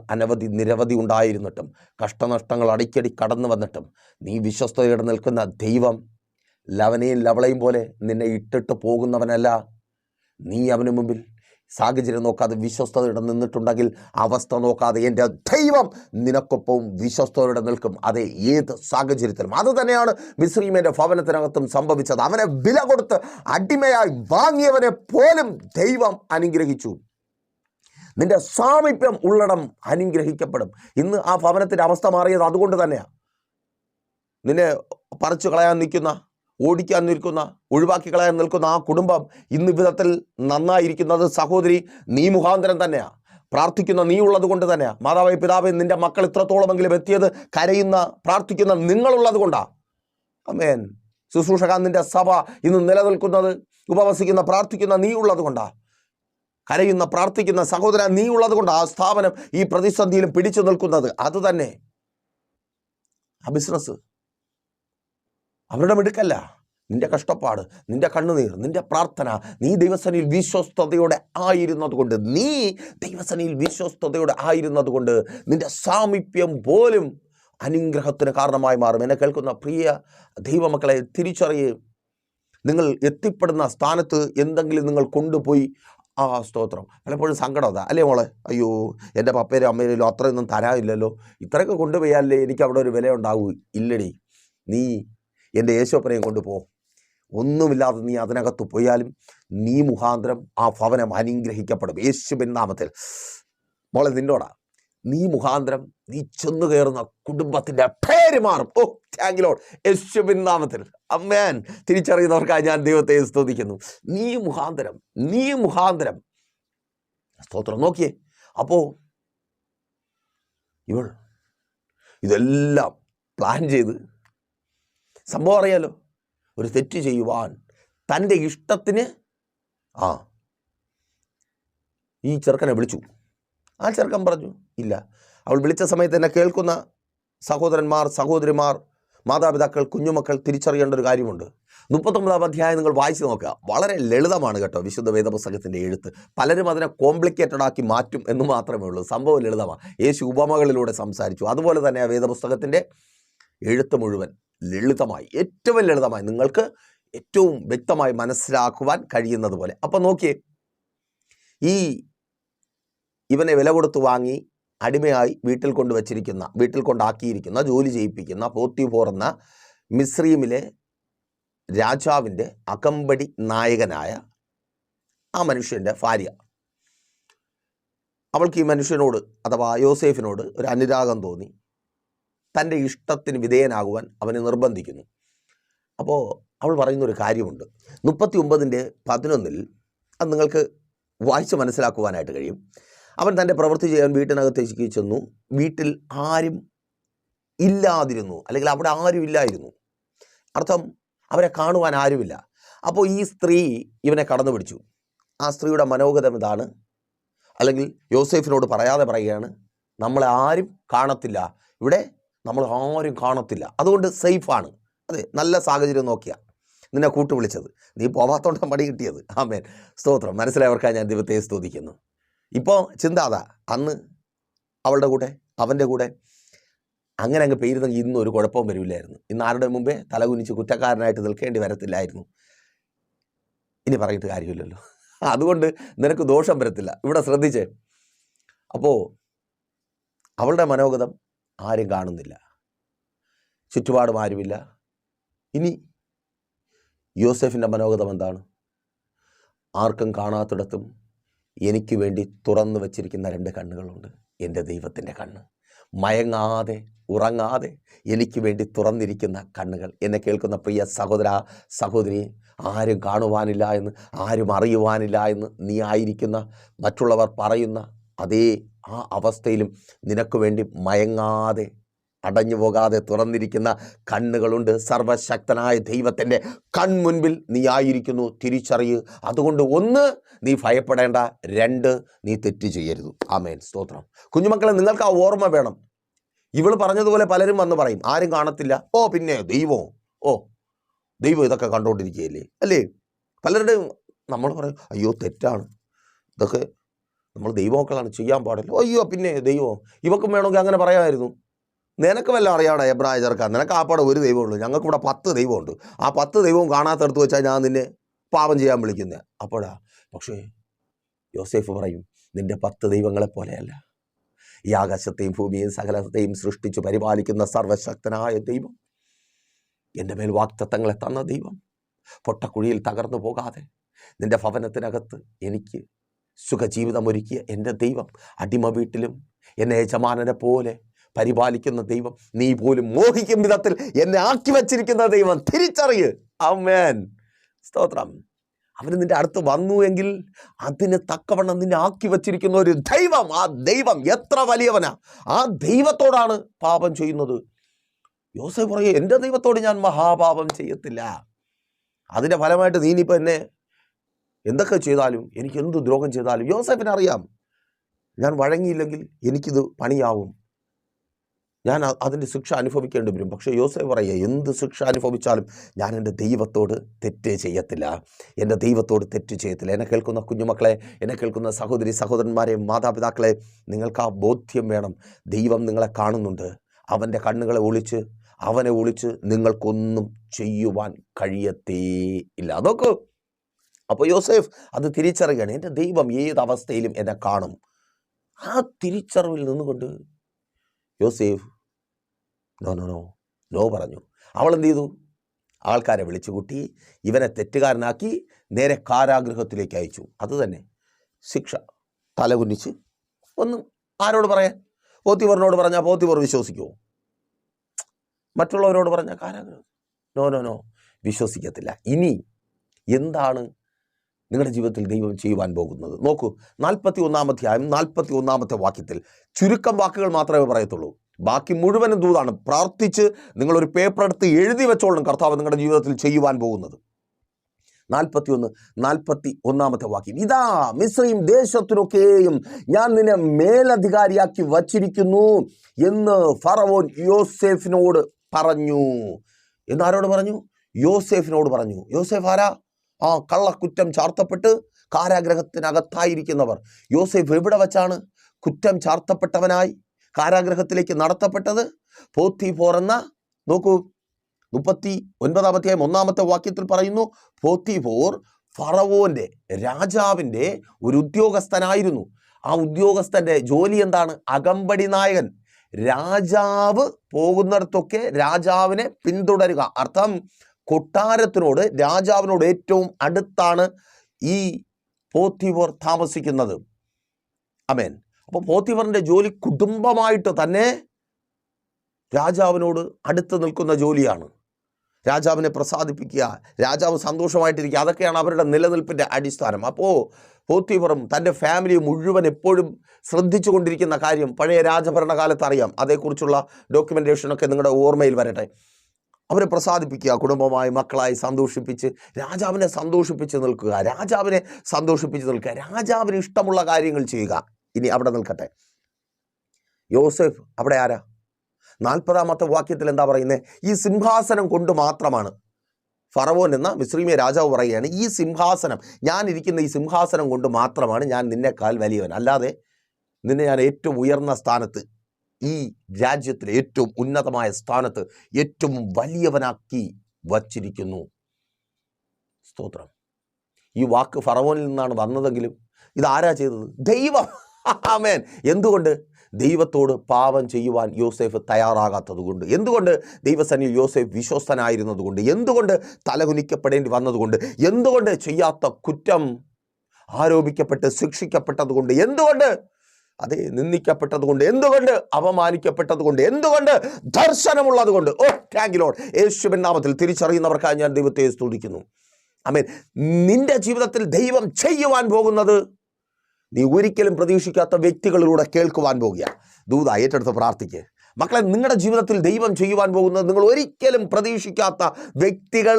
നിരവധി ഉണ്ടായിരുന്നിട്ടും, കഷ്ടനഷ്ടങ്ങൾ അടിക്കടി കടന്നു വന്നിട്ടും, നീ വിശ്വസ്തയോടെ നിൽക്കുന്ന ദൈവം ലവനെയും ലവളയും പോലെ നിന്നെ ഇട്ടിട്ട് പോകുന്നവനല്ല. നീ അവന് മുമ്പിൽ സാഹചര്യം നോക്കാതെ വിശ്വസ്തയോടെ നിന്നിട്ടുണ്ടെങ്കിൽ, അവസ്ഥ നോക്കാതെ എൻ്റെ ദൈവം നിനക്കൊപ്പം വിശ്വസ്തയോടെ നിൽക്കും. അതെ, ഏത് സാഹചര്യത്തിലും. അത് തന്നെയാണ് മിസ്രയീമിന്റെ ഭവനത്തിനകത്തും സംഭവിച്ചത്. അവനെ വില കൊടുത്ത് അടിമയായി വാങ്ങിയവനെ പോലും ദൈവം അനുഗ്രഹിച്ചു. നിന്റെ സാമീപ്യം ഉള്ളിടം അനുഗ്രഹിക്കപ്പെടും. ഇന്ന് ആ ഭവനത്തിൻ്റെ അവസ്ഥ മാറിയത് അതുകൊണ്ട് തന്നെയാണ്. നിന്നെ പറിച്ചു കളയാൻ നിൽക്കുന്ന, ഓടിക്കാൻ നിൽക്കുന്ന, ഒഴിവാക്കി കളയാൻ നിൽക്കുന്ന ആ കുടുംബം ഇന്ന് വിധത്തിൽ നന്നായിരിക്കുന്നത് സഹോദരി നീ മുഖാന്തരം തന്നെയാണ്. പ്രാർത്ഥിക്കുന്ന നീ ഉള്ളത് കൊണ്ട് തന്നെയാണ്. മാതാവേ, പിതാവേ, നിന്റെ മക്കൾ ഇത്രത്തോളമെങ്കിലും എത്തിയത് കരയുന്ന പ്രാർത്ഥിക്കുന്ന നിങ്ങളുള്ളത് കൊണ്ടാണ്. ആമേൻ. ശുശ്രൂഷക, നിന്റെ സഭ ഇന്ന് നിലനിൽക്കുന്നത് ഉപവസിക്കുന്ന പ്രാർത്ഥിക്കുന്ന നീ ഉള്ളത് കൊണ്ടാണ്. കരയുന്ന പ്രാർത്ഥിക്കുന്ന സഹോദര നീ ഉള്ളത് കൊണ്ടാണ് ആ സ്ഥാപനം ഈ പ്രതിസന്ധിയിലും പിടിച്ചു നിൽക്കുന്നത്. അത് തന്നെ ആ ബിസിനസ് അവരുടെ മിടുക്കല്ല. നിന്റെ കഷ്ടപ്പാട്, നിന്റെ കണ്ണുനീർ, നിന്റെ പ്രാർത്ഥന, നീ ദൈവസന്നിധിയിൽ വിശ്വസ്തയോടെ ആയിരുന്നത് കൊണ്ട് നിന്റെ സാമീപ്യം പോലും അനുഗ്രഹത്തിന് കാരണമായി മാറും. എന്നെ കേൾക്കുന്ന പ്രിയ ദൈവമക്കളെ, തിരിച്ചറിയുക. നിങ്ങൾ എത്തിപ്പെടുന്ന സ്ഥാനത്ത് എന്തെങ്കിലും നിങ്ങൾ കൊണ്ടുപോയി സ്തോത്രം. പലപ്പോഴും സങ്കടം അതാ, അല്ലേ മോളെ? അയ്യോ, എൻ്റെ പപ്പേരും അമ്മയിലും അത്രയൊന്നും തരാനില്ലല്ലോ, ഇത്രയൊക്കെ കൊണ്ടുപോയാലേ എനിക്ക് അവിടെ ഒരു വില ഉണ്ടാവൂ. ഇല്ലടി, നീ എൻ്റെ യേശുപ്പനെയും കൊണ്ടുപോ. ഒന്നുമില്ലാതെ നീ അതിനകത്ത് പോയാലും നീ മുഖാന്തരം ആ ഭവനം അനുഗ്രഹിക്കപ്പെടും. യേശുവിൻ നാമത്തിൽ. മോളെ, നിന്നോടാ, നീ മുഖാന്തരം നീ ചെന്നു കയറുന്ന കുടുംബത്തിൻ്റെ പേര് മാറും. ഓ, താങ്ക് യു ലോർഡ്. യേശുവിൻ നാമത്തിൽ. ആമേൻ. തിരിച്ചറിയുന്നവർക്കായി ഞാൻ ദൈവത്തെ സ്തുതിക്കുന്നു. നീ മുഖാന്തരം സ്തോത്രം. നോക്കിയേ, അപ്പോൾ ഇവൾ ഇതെല്ലാം പ്ലാൻ ചെയ്ത്, സംഭവം അറിയാലോ, ഒരു തെറ്റ് ചെയ്യുവാൻ തൻ്റെ ഇഷ്ടത്തിന് ഈ ചെറുക്കനെ വിളിച്ചു. ആ ചെറുക്കൻ പറഞ്ഞു ഇല്ല. അവൾ വിളിച്ച സമയത്ത് എന്നെ കേൾക്കുന്ന സഹോദരന്മാർ, സഹോദരിമാർ, മാതാപിതാക്കൾ, കുഞ്ഞുമക്കൾ തിരിച്ചറിയേണ്ട ഒരു കാര്യമുണ്ട്. 39-ാം അധ്യായം നിങ്ങൾ വായിച്ചു നോക്കുക. വളരെ ലളിതമാണ് കേട്ടോ വിശുദ്ധ വേദപുസ്തകത്തിൻ്റെ എഴുത്ത്. പലരും അതിനെ കോംപ്ലിക്കേറ്റഡ് ആക്കി മാറ്റും എന്ന് മാത്രമേ ഉള്ളൂ. സംഭവം ലളിതമാണ്. യേശു ഉപമകളിലൂടെ സംസാരിച്ചു. അതുപോലെ തന്നെ ആ വേദപുസ്തകത്തിൻ്റെ എഴുത്ത് മുഴുവൻ ലളിതമായി, ഏറ്റവും ലളിതമായി, നിങ്ങൾക്ക് ഏറ്റവും വ്യക്തമായി മനസ്സിലാക്കുവാൻ കഴിയുന്നത് പോലെ. അപ്പം നോക്കിയേ, ഇവനെ വില കൊടുത്ത് വാങ്ങി അടിമയായി വീട്ടിൽ കൊണ്ടാക്കിയിരിക്കുന്ന, ജോലി ചെയ്യിപ്പിക്കുന്ന പോത്തിഫോർ എന്ന മിസ്രയീമിലെ രാജാവിൻ്റെ അകമ്പടി നായകനായ ആ മനുഷ്യൻ്റെ ഭാര്യ, അവൾക്ക് ഈ മനുഷ്യനോട് അഥവാ യോസേഫിനോട് ഒരു അനുരാഗം തോന്നി. തൻ്റെ ഇഷ്ടത്തിന് വിധേയനാകുവാൻ അവനെ നിർബന്ധിക്കുന്നു. അപ്പോൾ അവൾ പറയുന്നൊരു കാര്യമുണ്ട്. 39:11 അത് നിങ്ങൾക്ക് വായിച്ച് മനസ്സിലാക്കുവാനായിട്ട് കഴിയും. അവൻ തൻ്റെ പ്രവൃത്തി ചെയ്യാൻ വീട്ടിനകത്തേക്ക് ചെന്നു. വീട്ടിൽ ആരും ഇല്ലാതിരുന്നു, അല്ലെങ്കിൽ അവിടെ ആരും ഇല്ലായിരുന്നു. അർത്ഥം അവരെ കാണുവാൻ ആരുമില്ല. അപ്പോൾ ഈ സ്ത്രീ ഇവനെ കടന്നു പിടിച്ചു. ആ സ്ത്രീയുടെ മനോഗതം ഇതാണ്, അല്ലെങ്കിൽ യോസേഫിനോട് പറയാതെ പറയുകയാണ്, നമ്മളെ ആരും കാണത്തില്ല, ഇവിടെ നമ്മൾ ആരും കാണത്തില്ല, അതുകൊണ്ട് സേഫാണ്. അതെ, നല്ല സാഹചര്യം നോക്കിയാൽ നിന്നെ കൂട്ടുവിളിച്ചത്, നീ പോവാത്തോണ്ടാണ് പണി കിട്ടിയത്. ആമേൻ, സ്തോത്രം. മനസ്സിലായവർക്കായി ഞാൻ ദൈവത്തെ സ്തുതിക്കുന്നു. ഇപ്പോൾ ചിന്താതാ, അന്ന് അവളുടെ കൂടെ അവൻ്റെ കൂടെ അങ്ങനെ അങ്ങ് പെയ്യുന്നെങ്കിൽ ഇന്നും ഒരു കുഴപ്പവും വരില്ലായിരുന്നു. ഇന്ന് ആരുടെ മുമ്പേ തലകുനിച്ച് കുറ്റക്കാരനായിട്ട് നിൽക്കേണ്ടി വരത്തില്ലായിരുന്നു. ഇനി പറഞ്ഞിട്ട് കാര്യമില്ലല്ലോ, അതുകൊണ്ട് നിനക്ക് ദോഷം വരത്തില്ല. ഇവിടെ ശ്രദ്ധിച്ചേ. അപ്പോൾ അവളുടെ മനോഗതം ആരും കാണുന്നില്ല, ചുറ്റുപാടും ആരുമില്ല. ഇനി യോസേഫിൻ്റെ മനോഗതം എന്താണ്? ആർക്കും കാണാത്തിടത്തും എനിക്ക് വേണ്ടി തുറന്നു വച്ചിരിക്കുന്ന 2 കണ്ണുകളുണ്ട്. എൻ്റെ ദൈവത്തിൻ്റെ കണ്ണ്, മയങ്ങാതെ ഉറങ്ങാതെ എനിക്ക് വേണ്ടി തുറന്നിരിക്കുന്ന കണ്ണുകൾ. എന്നെ കേൾക്കുന്ന പ്രിയ സഹോദര സഹോദരി, ആരും കാണുവാനില്ല എന്ന്, ആരും അറിയുവാനില്ല എന്ന് നീ ആയിരിക്കുന്ന, മറ്റുള്ളവർ പറയുന്ന അതേ ആ അവസ്ഥയിലും നിനക്ക് വേണ്ടി മയങ്ങാതെ അടഞ്ഞു പോകാതെ തുറന്നിരിക്കുന്ന കണ്ണുകളുണ്ട്. സർവശക്തനായ ദൈവത്തിൻ്റെ കൺമുൻപിൽ നീ ആയിരിക്കുന്നു, തിരിച്ചറിയൂ. അതുകൊണ്ട് 1, നീ ഭയപ്പെടേണ്ട, 2, നീ തെറ്റ് ചെയ്യരുത്. ആമേൻ, സ്തോത്രം. കുഞ്ഞുമക്കളെ, നിങ്ങൾക്ക് ആ ഓർമ്മ വേണം. ഇവള് പറഞ്ഞതുപോലെ പലരും വന്ന് പറയും, ആരും കാണത്തില്ല. പിന്നെ ദൈവം ഇതൊക്കെ കണ്ടുകൊണ്ടിരിക്കുകയല്ലേ, അല്ലേ? പലരുടെയും നമ്മൾ പറയും, അയ്യോ തെറ്റാണ്, ഇതൊക്കെ നമ്മൾ ദൈവമക്കളാണ്, ചെയ്യാൻ പാടില്ല. പിന്നെ ദൈവം, ഇവക്കും വേണമെങ്കിൽ അങ്ങനെ പറയാമായിരുന്നു. നിനക്ക് വല്ല അറിയാടാ എബ്രായ ചെറുക്കാൻ, നിനക്ക് ആപ്പാടെ ഒരു ദൈവമുള്ളൂ, ഞങ്ങൾക്കിവിടെ 10 ദൈവമുണ്ട്. ആ 10 ദൈവവും കാണാത്തടുത്ത് വെച്ചാൽ ഞാൻ നിന്നെ പാപം ചെയ്യാൻ വിളിക്കുന്നത്. അപ്പോഴാ പക്ഷേ യോസേഫ് പറയും, നിന്റെ 10 ദൈവങ്ങളെ പോലെയല്ല, ഈ ആകാശത്തെയും ഭൂമിയെയും സകലത്തെയും സൃഷ്ടിച്ചു പരിപാലിക്കുന്ന സർവശക്തനായ ദൈവം, എൻ്റെ മേൽ വാഗ്ദത്തങ്ങളെ തന്ന ദൈവം, പൊട്ടക്കുഴിയിൽ തകർന്നു പോകാതെ നിന്റെ ഭവനത്തിനകത്ത് എനിക്ക് സുഖജീവിതമൊരുക്കിയ എൻ്റെ ദൈവം, അടിമ വീട്ടിലും എന്നെ യജമാനനെ പോലെ പരിപാലിക്കുന്ന ദൈവം, നീ പോലും മോഹിക്കും വിധത്തിൽ എന്നെ ആക്കി വച്ചിരിക്കുന്ന ദൈവം, തിരിച്ചറിയ്. ആമേൻ, സ്തോത്രം. അവന് നിന്റെ അടുത്ത് വന്നു എങ്കിൽ അതിന് തക്കവണ്ണം നിന്നെ ആക്കി വച്ചിരിക്കുന്ന ഒരു ദൈവം, ആ ദൈവം എത്ര വലിയവനാ, ആ ദൈവത്തോടാണ് പാപം ചെയ്യുന്നത്. യോസേഫ് പറയും, എൻ്റെ ദൈവത്തോട് ഞാൻ മഹാപാപം ചെയ്യത്തില്ല. അതിൻ്റെ ഫലമായിട്ട് നീ ഇനിയിപ്പോൾ എന്നെ എന്തൊക്കെ ചെയ്താലും, എനിക്ക് എന്ത് ദ്രോഹം ചെയ്താലും യോസേഫിന് അറിയാം, ഞാൻ വഴങ്ങിയില്ലെങ്കിൽ എനിക്കിത് പണിയാവും, ഞാൻ അതിൻ്റെ ശിക്ഷ അനുഭവിക്കേണ്ടി വരും. പക്ഷേ യോസേഫ് പറയുക, എന്ത് ശിക്ഷ അനുഭവിച്ചാലും ഞാൻ എൻ്റെ ദൈവത്തോട് തെറ്റ് ചെയ്യത്തില്ല, എൻ്റെ ദൈവത്തോട് തെറ്റ് ചെയ്യത്തില്ല. എന്നെ കേൾക്കുന്ന കുഞ്ഞുമക്കളെ, എന്നെ കേൾക്കുന്ന സഹോദരി സഹോദരന്മാരെ, മാതാപിതാക്കളെ, നിങ്ങൾക്ക് ആ ബോധ്യം വേണം. ദൈവം നിങ്ങളെ കാണുന്നുണ്ട്. അവൻ്റെ കണ്ണുകളെ അവനെ ഒളിച്ച് നിങ്ങൾക്കൊന്നും ചെയ്യുവാൻ കഴിയത്തേ ഇല്ല. അതൊക്കെ അപ്പോൾ യോസേഫ് അത് തിരിച്ചറിയുകയാണ്, എൻ്റെ ദൈവം ഏതവസ്ഥയിലും എന്നെ കാണും. ആ തിരിച്ചറിവിൽ നിന്നുകൊണ്ട് യോസേഫ് നോ പറഞ്ഞു. അവൾ എന്ത് ചെയ്തു? ആൾക്കാരെ വിളിച്ചു കൂട്ടി ഇവനെ തെറ്റുകാരനാക്കി നേരെ കാരാഗൃഹത്തിലേക്ക് അയച്ചു. അതുതന്നെ ശിക്ഷ. തലകുനിച്ച് ഒന്നും ആരോട് പറയാൻ? പോത്തിഫറിനോട് പറഞ്ഞാൽ പോത്തിഫർ വിശ്വസിക്കുമോ? മറ്റുള്ളവരോട് പറഞ്ഞാൽ കാരാഗൃഹം. നോ വിശ്വസിക്കത്തില്ല. ഇനി എന്താണ് നിങ്ങളുടെ ജീവിതത്തിൽ ദൈവം ചെയ്യുവാൻ പോകുന്നത്? നോക്കൂ, 41-ാം അധ്യായം 41-ാമത്തെ വാക്യത്തിൽ ചുരുക്കം വാക്കുകൾ മാത്രമേ പറയത്തുള്ളൂ. ബാക്കി മുഴുവനും ദൂതാണ്. പ്രാർത്ഥിച്ച് നിങ്ങളൊരു പേപ്പർ എടുത്ത് എഴുതി വെച്ചോളണം കർത്താവ് നിങ്ങളുടെ ജീവിതത്തിൽ ചെയ്യുവാൻ പോകുന്നത്. 41-ാമത്തെ വാക്യം, ഇതാ മിസ്രയീം ദേശത്തിനൊക്കെയും ഞാൻ നിന്നെ മേലധികാരിയാക്കി വച്ചിരിക്കുന്നു എന്ന് ഫറവോൻ യോസേഫിനോട് പറഞ്ഞു. എന്നാരോട് പറഞ്ഞു? യോസേഫിനോട് പറഞ്ഞു. യോസേഫ് ആരാ? ആ കള്ളക്കുറ്റം ചാർത്തപ്പെട്ട് കാരാഗ്രഹത്തിനകത്തായിരിക്കുന്നവർ. യോസേഫ് എവിടെ വച്ചാണ് കുറ്റം ചാർത്തപ്പെട്ടവനായി കാരാഗ്രഹത്തിലേക്ക് നടത്തപ്പെട്ടത്? പോത്തിഫോർ എന്ന, നോക്കൂ 39 1 വാക്യത്തിൽ പറയുന്നു, പോത്തിഫോർ ഫറവോന്റെ രാജാവിൻ്റെ ഒരു ഉദ്യോഗസ്ഥനായിരുന്നു. ആ ഉദ്യോഗസ്ഥന്റെ ജോലി എന്താണ്? അകമ്പടി നായകൻ. രാജാവ് പോകുന്നിടത്തൊക്കെ രാജാവിനെ പിന്തുടരുക. അർത്ഥം കൊട്ടാരത്തിനോട്, രാജാവിനോട് ഏറ്റവും അടുത്താണ് ഈ പോത്തിഫോർ താമസിക്കുന്നത്. ആമേൻ. അപ്പോൾ പോത്തിഫറിന്റെ ജോലി കുടുംബമായിട്ട് തന്നെ രാജാവിനോട് അടുത്ത് നിൽക്കുന്ന ജോലിയാണ്. രാജാവിനെ പ്രസാദിപ്പിക്കുക, രാജാവ് സന്തോഷമായിട്ടിരിക്കുക, അതൊക്കെയാണ് അവരുടെ നിലനിൽപ്പിൻ്റെ അടിസ്ഥാനം. അപ്പോൾ പോത്തിഫറും തൻ്റെ ഫാമിലി മുഴുവൻ എപ്പോഴും ശ്രദ്ധിച്ചു കൊണ്ടിരിക്കുന്ന കാര്യം പഴയ രാജഭരണകാലത്ത് അറിയാം. അതേക്കുറിച്ചുള്ള ഡോക്യുമെൻറ്റേഷനൊക്കെ നിങ്ങളുടെ ഓർമ്മയിൽ വരട്ടെ. അവരെ പ്രസാദിപ്പിക്കുക, കുടുംബമായി മക്കളായി സന്തോഷിപ്പിച്ച് രാജാവിനെ സന്തോഷിപ്പിച്ച് നിൽക്കുക, രാജാവിനെ സന്തോഷിപ്പിച്ച് നിൽക്കുക, രാജാവിന് ഇഷ്ടമുള്ള കാര്യങ്ങൾ ചെയ്യുക. ഇനി അവിടെ നിൽക്കട്ടെ. യോസേഫ് അവിടെ ആരാ? 40 വാക്യത്തിൽ എന്താ പറയുന്നത്? ഈ സിംഹാസനം കൊണ്ട് മാത്രമാണ്. ഫറവോൻ എന്ന മിസ്രീമിയ രാജാവ് പറയുകയാണ്, ഈ സിംഹാസനം, ഞാൻ ഇരിക്കുന്ന ഈ സിംഹാസനം കൊണ്ട് മാത്രമാണ് ഞാൻ നിന്നെക്കാൾ വലിയവൻ, അല്ലാതെ നിന്നെ ഞാൻ ഏറ്റവും ഉയർന്ന സ്ഥാനത്ത്, ഈ രാജ്യത്തിലെ ഏറ്റവും ഉന്നതമായ സ്ഥാനത്ത് ഏറ്റവും വലിയവനാക്കി വച്ചിരിക്കുന്നു. സ്തോത്രം. ഈ വാക്ക് ഫറവോനിൽ നിന്നാണ് വന്നതെങ്കിലും ഇതാരാ ചെയ്തത്? ദൈവം. ആമേൻ. എന്തുകൊണ്ട്? ദൈവത്തോട് പാപം ചെയ്യുവാൻ യോസേഫ് തയ്യാറാകാത്തത് കൊണ്ട്. എന്തുകൊണ്ട്? ദൈവസന്നിധിയിൽ യോസേഫ് വിശ്വസ്തനായിരുന്നത് കൊണ്ട്. എന്തുകൊണ്ട്? തലകുനിക്കപ്പെടേണ്ടി വന്നതുകൊണ്ട്. എന്തുകൊണ്ട്? ചെയ്യാത്ത കുറ്റം ആരോപിക്കപ്പെട്ട് ശിക്ഷിക്കപ്പെട്ടത് കൊണ്ട്. എന്തുകൊണ്ട്? അതെ, നിന്ദിക്കപ്പെട്ടത് കൊണ്ട്. എന്തുകൊണ്ട്? അപമാനിക്കപ്പെട്ടത് കൊണ്ട്. എന്തുകൊണ്ട്? ദർശനമുള്ളത് കൊണ്ട്. ഓ താങ്ക് യു ലോർഡ്. യേശുവിൻ നാമത്തിൽ തിരിച്ചറിയുന്നവർക്കായി ഞാൻ ദൈവത്തെ സ്തുതിക്കുന്നു. ആമേൻ. നിന്റെ ജീവിതത്തിൽ ദൈവം ചെയ്യുവാൻ പോകുന്നത് നീ ഒരിക്കലും പ്രതീക്ഷിക്കാത്ത വ്യക്തികളിലൂടെ കേൾക്കുവാൻ പോകുക. ദൂത ഏറ്റെടുത്ത് പ്രാർത്ഥിക്കുക. മക്കളെ, നിങ്ങളുടെ ജീവിതത്തിൽ ദൈവം ചെയ്യുവാൻ പോകുന്നത് നിങ്ങൾ ഒരിക്കലും പ്രതീക്ഷിക്കാത്ത വ്യക്തികൾ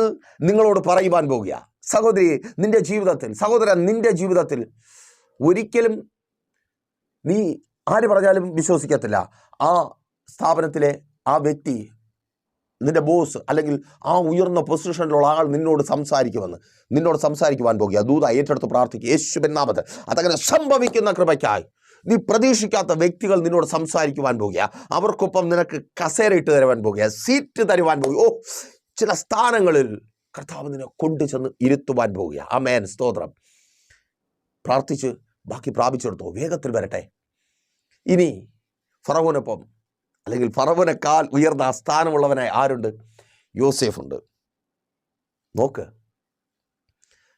നിങ്ങളോട് പറയുവാൻ പോകുക. സഹോദരി, നിന്റെ ജീവിതത്തിൽ, സഹോദരൻ, നിന്റെ ജീവിതത്തിൽ ഒരിക്കലും നീ ആര് പറഞ്ഞാലും വിശ്വസിക്കത്തില്ല. ആ സ്ഥാപനത്തിലെ ആ വ്യക്തി, നിന്റെ ബോസ് അല്ലെങ്കിൽ ആ ഉയർന്ന പൊസിഷനിലുള്ള ആൾ നിന്നോട് സംസാരിക്കുവാൻ പോകുക. ദൂത ഏറ്റെടുത്ത് പ്രാർത്ഥിക്കുക യേശുവിൻ നാമത്തിൽ. അതങ്ങനെ സംഭവിക്കുന്ന കൃപയ്ക്കായി നീ പ്രതീക്ഷിക്കാത്ത വ്യക്തികൾ നിന്നോട് സംസാരിക്കുവാൻ പോകുക. അവർക്കൊപ്പം നിനക്ക് കസേര ഇട്ട് തരുവാൻ പോകുക, സീറ്റ് തരുവാൻ പോകുക. ഓ, ചില സ്ഥാനങ്ങളിൽ കർത്താവ് നിന്നെ കൊണ്ടുചെന്ന് ഇരുത്തുവാൻ പോവുക. ആമേൻ. സ്തോത്രം. പ്രാർത്ഥിച്ച് ബാക്കി പ്രാപിച്ചെടുത്തോ. വേഗത്തിൽ വരട്ടെ. ഇനി ഫറവോനൊപ്പം അല്ലെങ്കിൽ ഫറവോനേക്കാൾ ഉയർന്ന സ്ഥാനമുള്ളവനായി ആരുണ്ട്? യോസേഫുണ്ട്. നോക്ക്,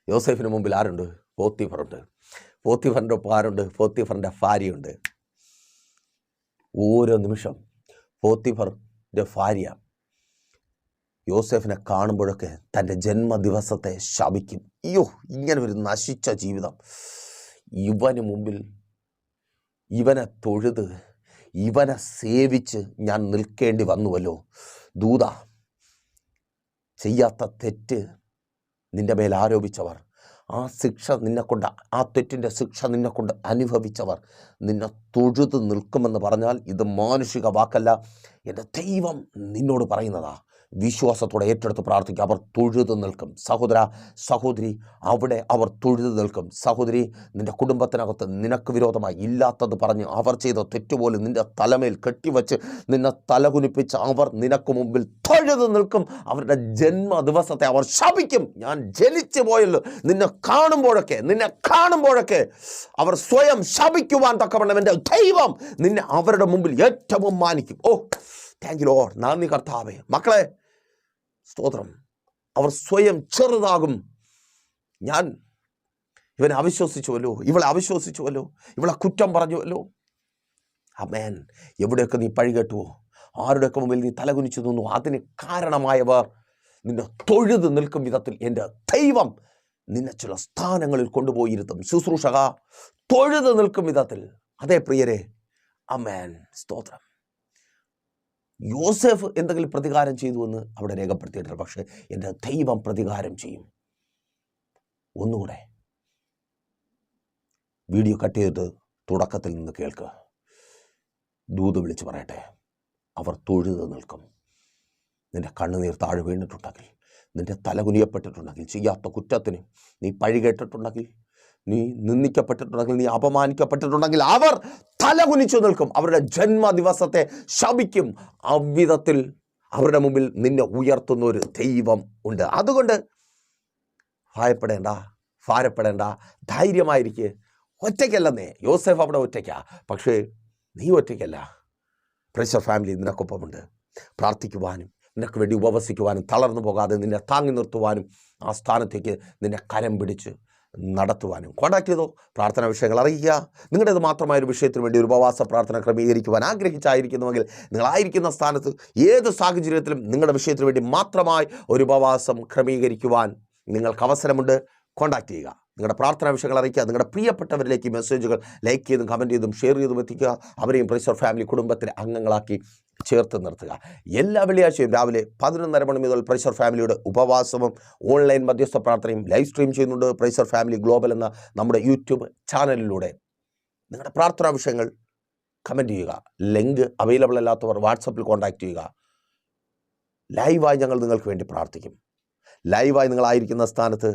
യോസേഫിന് മുമ്പിൽ ആരുണ്ട്? പോത്തിഫറുണ്ട്. പോത്തിഫറിൻ്റെ ഒപ്പം ആരുണ്ട്? പോത്തിഫറിൻ്റെ ഭാര്യയുണ്ട്. ഓരോ നിമിഷം പോത്തിഫറിൻ്റെ ഭാര്യ യോസേഫിനെ കാണുമ്പോഴൊക്കെ തൻ്റെ ജന്മദിവസത്തെ ശപിക്കും. അയ്യോ, ഇങ്ങനെ ഒരു നശിച്ച ജീവിതം, ഇവന് മുമ്പിൽ ഇവനെ തൊഴുത് ഇവനെ സേവിച്ച് ഞാൻ നിൽക്കേണ്ടി വന്നുവല്ലോ. ദൂത, ചെയ്യാത്ത തെറ്റ് നിൻ്റെ മേൽ ആരോപിച്ചവർ, ആ ശിക്ഷ നിന്നെക്കൊണ്ട്, ആ തെറ്റിൻ്റെ ശിക്ഷ നിന്നെക്കൊണ്ട് അനുഭവിച്ചവർ നിന്നെ തൊഴുത് നിൽക്കുമെന്ന് പറഞ്ഞാൽ ഇത് മാനുഷിക വാക്കല്ല, എൻ്റെ ദൈവം നിന്നോട് പറയുന്നതാ. വിശ്വാസത്തോടെ ഏറ്റെടുത്ത് പ്രാർത്ഥിക്കുക. അവർ തൊഴുത് നിൽക്കും. സഹോദര, സഹോദരി, അവിടെ അവർ തൊഴുത് നിൽക്കും. സഹോദരി, നിൻ്റെ കുടുംബത്തിനകത്ത് നിനക്ക് വിരോധമായി ഇല്ലാത്തത് പറഞ്ഞ് അവർ ചെയ്ത തെറ്റുപോലെ നിൻ്റെ തലമേൽ കെട്ടിവെച്ച് നിന്നെ തലകുനിപ്പിച്ച് അവർ നിനക്ക് മുമ്പിൽ തൊഴുത് നിൽക്കും. അവരുടെ ജന്മദിവസത്തെ അവർ ശപിക്കും. ഞാൻ ജനിച്ചു പോയല്ലോ, നിന്നെ കാണുമ്പോഴൊക്കെ അവർ സ്വയം ശപിക്കുവാൻ തക്കവണ്ണം എൻ്റെ ദൈവം നിന്നെ അവരുടെ മുമ്പിൽ ഏറ്റവും മാനിക്കും. ഓ താങ്ക് യു ലോർഡ്. നന്ദി കർത്താവേ. മക്കളെ, സ്തോത്രം. അവർ സ്വയം ചെറുതാകും. ഞാൻ ഇവനെ അവിശ്വസിച്ചുവല്ലോ, ഇവളെ അവിശ്വസിച്ചുവല്ലോ, ഇവളെ കുറ്റം പറഞ്ഞുവല്ലോ. ആമേൻ. എവിടെയൊക്കെ നീ പഴികെട്ടുവോ, ആരുടെയൊക്കെ മുമ്പിൽ നീ തലകുനിച്ചു നിന്നു, അതിന് കാരണമായവർ നിന്നെ തൊഴുത് നിൽക്കും വിധത്തിൽ എൻ്റെ ദൈവം നിന്നെ ചില സ്ഥാനങ്ങളിൽ കൊണ്ടുപോയിരുത്തും. ശുശ്രൂഷക, തൊഴുത് നിൽക്കും വിധത്തിൽ. അതേ പ്രിയരെ, ആമേൻ. സ്തോത്രം. യോസേഫ് എന്തെങ്കിലും പ്രതികാരം ചെയ്തു എന്ന് അവിടെ രേഖപ്പെടുത്തിയിട്ടില്ല, പക്ഷേ എൻ്റെ ദൈവം പ്രതികാരം ചെയ്യും. ഒന്നുകൂടെ വീഡിയോ കട്ട് ചെയ്തിട്ട് തുടക്കത്തിൽ നിന്ന് കേൾക്കുക. ദൂത് വിളിച്ച് പറയട്ടെ, അവർ തൊഴുത് നിൽക്കും. നിൻ്റെ കണ്ണുനീർ താഴെ വീണിട്ടുണ്ടെങ്കിൽ, നിൻ്റെ തല കുനിയപ്പെട്ടിട്ടുണ്ടെങ്കിൽ, ചെയ്യാത്ത കുറ്റത്തിന് നീ പഴി കേട്ടിട്ടുണ്ടെങ്കിൽ, നീ നിന്ദിക്കപ്പെട്ടിട്ടുണ്ടെങ്കിൽ, നീ അപമാനിക്കപ്പെട്ടിട്ടുണ്ടെങ്കിൽ, അവർ തല കുനിച്ചു നിൽക്കും. അവരുടെ ജന്മദിവസത്തെ ശപിക്കും. അவ்விധത്തിൽ അവരുടെ മുമ്പിൽ നിന്നെ ഉയർത്തുന്ന ഒരു ദൈവം ഉണ്ട്. അതുകൊണ്ട് ഭയപ്പെടേണ്ട, ഭാരപ്പെടേണ്ട, ധൈര്യമായിരിക്കുക. ഒറ്റയ്ക്കല്ലെന്നേ. യോസേഫ് അവിടെ ഒറ്റയ്ക്കാ, പക്ഷേ നീ ഒറ്റയ്ക്കല്ല. Pressure family നിനക്കൊപ്പമുണ്ട്. പ്രാർത്ഥിക്കുവാനും നിനക്ക് വേണ്ടി ഉപവസിക്കുവാനും തളർന്നു പോകാതെ നിന്നെ താങ്ങി നിർത്തുവാനും ആ സ്ഥാനത്തേക്ക് നിന്നെ കരം പിടിച്ച് നടത്തുവാനും. കോൺടാക്ട് ചെയ്തോ. പ്രാർത്ഥനാ വിഷയങ്ങൾ അറിയിക്കുക. നിങ്ങളുടേത് മാത്രമായൊരു വിഷയത്തിന് വേണ്ടി ഒരു ഉപവാസ പ്രാർത്ഥന ക്രമീകരിക്കുവാൻ ആഗ്രഹിച്ചായിരിക്കുന്നുവെങ്കിൽ, നിങ്ങളായിരിക്കുന്ന സ്ഥാനത്ത് ഏത് സാഹചര്യത്തിലും നിങ്ങളുടെ വിഷയത്തിന് വേണ്ടി മാത്രമായി ഒരു ഉപവാസം ക്രമീകരിക്കുവാൻ നിങ്ങൾക്ക് അവസരമുണ്ട്. കോൺടാക്ട് ചെയ്യുക. നിങ്ങളുടെ പ്രാർത്ഥനാ വിഷയങ്ങൾ അറിയിക്കുക. നിങ്ങളുടെ പ്രിയപ്പെട്ടവരിലേക്ക് മെസ്സേജുകൾ ലൈക്ക് ചെയ്തും കമൻറ്റ് ചെയ്തും ഷെയർ ചെയ്തും എത്തിക്കുക. അവരെയും പ്രൈസർ ഫാമിലി കുടുംബത്തിലെ അംഗങ്ങളാക്കി ചേർത്ത് നിർത്തുക. എല്ലാ വെള്ളിയാഴ്ചയും രാവിലെ 11:30 മണി മുതൽ പ്രൈസർ ഫാമിലിയുടെ ഉപവാസവും ഓൺലൈൻ മധ്യസ്ഥ പ്രാർത്ഥനയും ലൈവ് സ്ട്രീം ചെയ്യുന്നുണ്ട്. പ്രൈസർ ഫാമിലി ഗ്ലോബൽ എന്ന നമ്മുടെ യൂട്യൂബ് ചാനലിലൂടെ നിങ്ങളുടെ പ്രാർത്ഥനാ വിഷയങ്ങൾ കമൻറ്റ് ചെയ്യുക. ലിങ്ക് അവൈലബിൾ അല്ലാത്തവർ വാട്സപ്പിൽ കോൺടാക്ട് ചെയ്യുക. ലൈവായി ഞങ്ങൾ നിങ്ങൾക്ക് വേണ്ടി പ്രാർത്ഥിക്കും. ലൈവായി നിങ്ങളായിരിക്കുന്ന സ്ഥാനത്ത്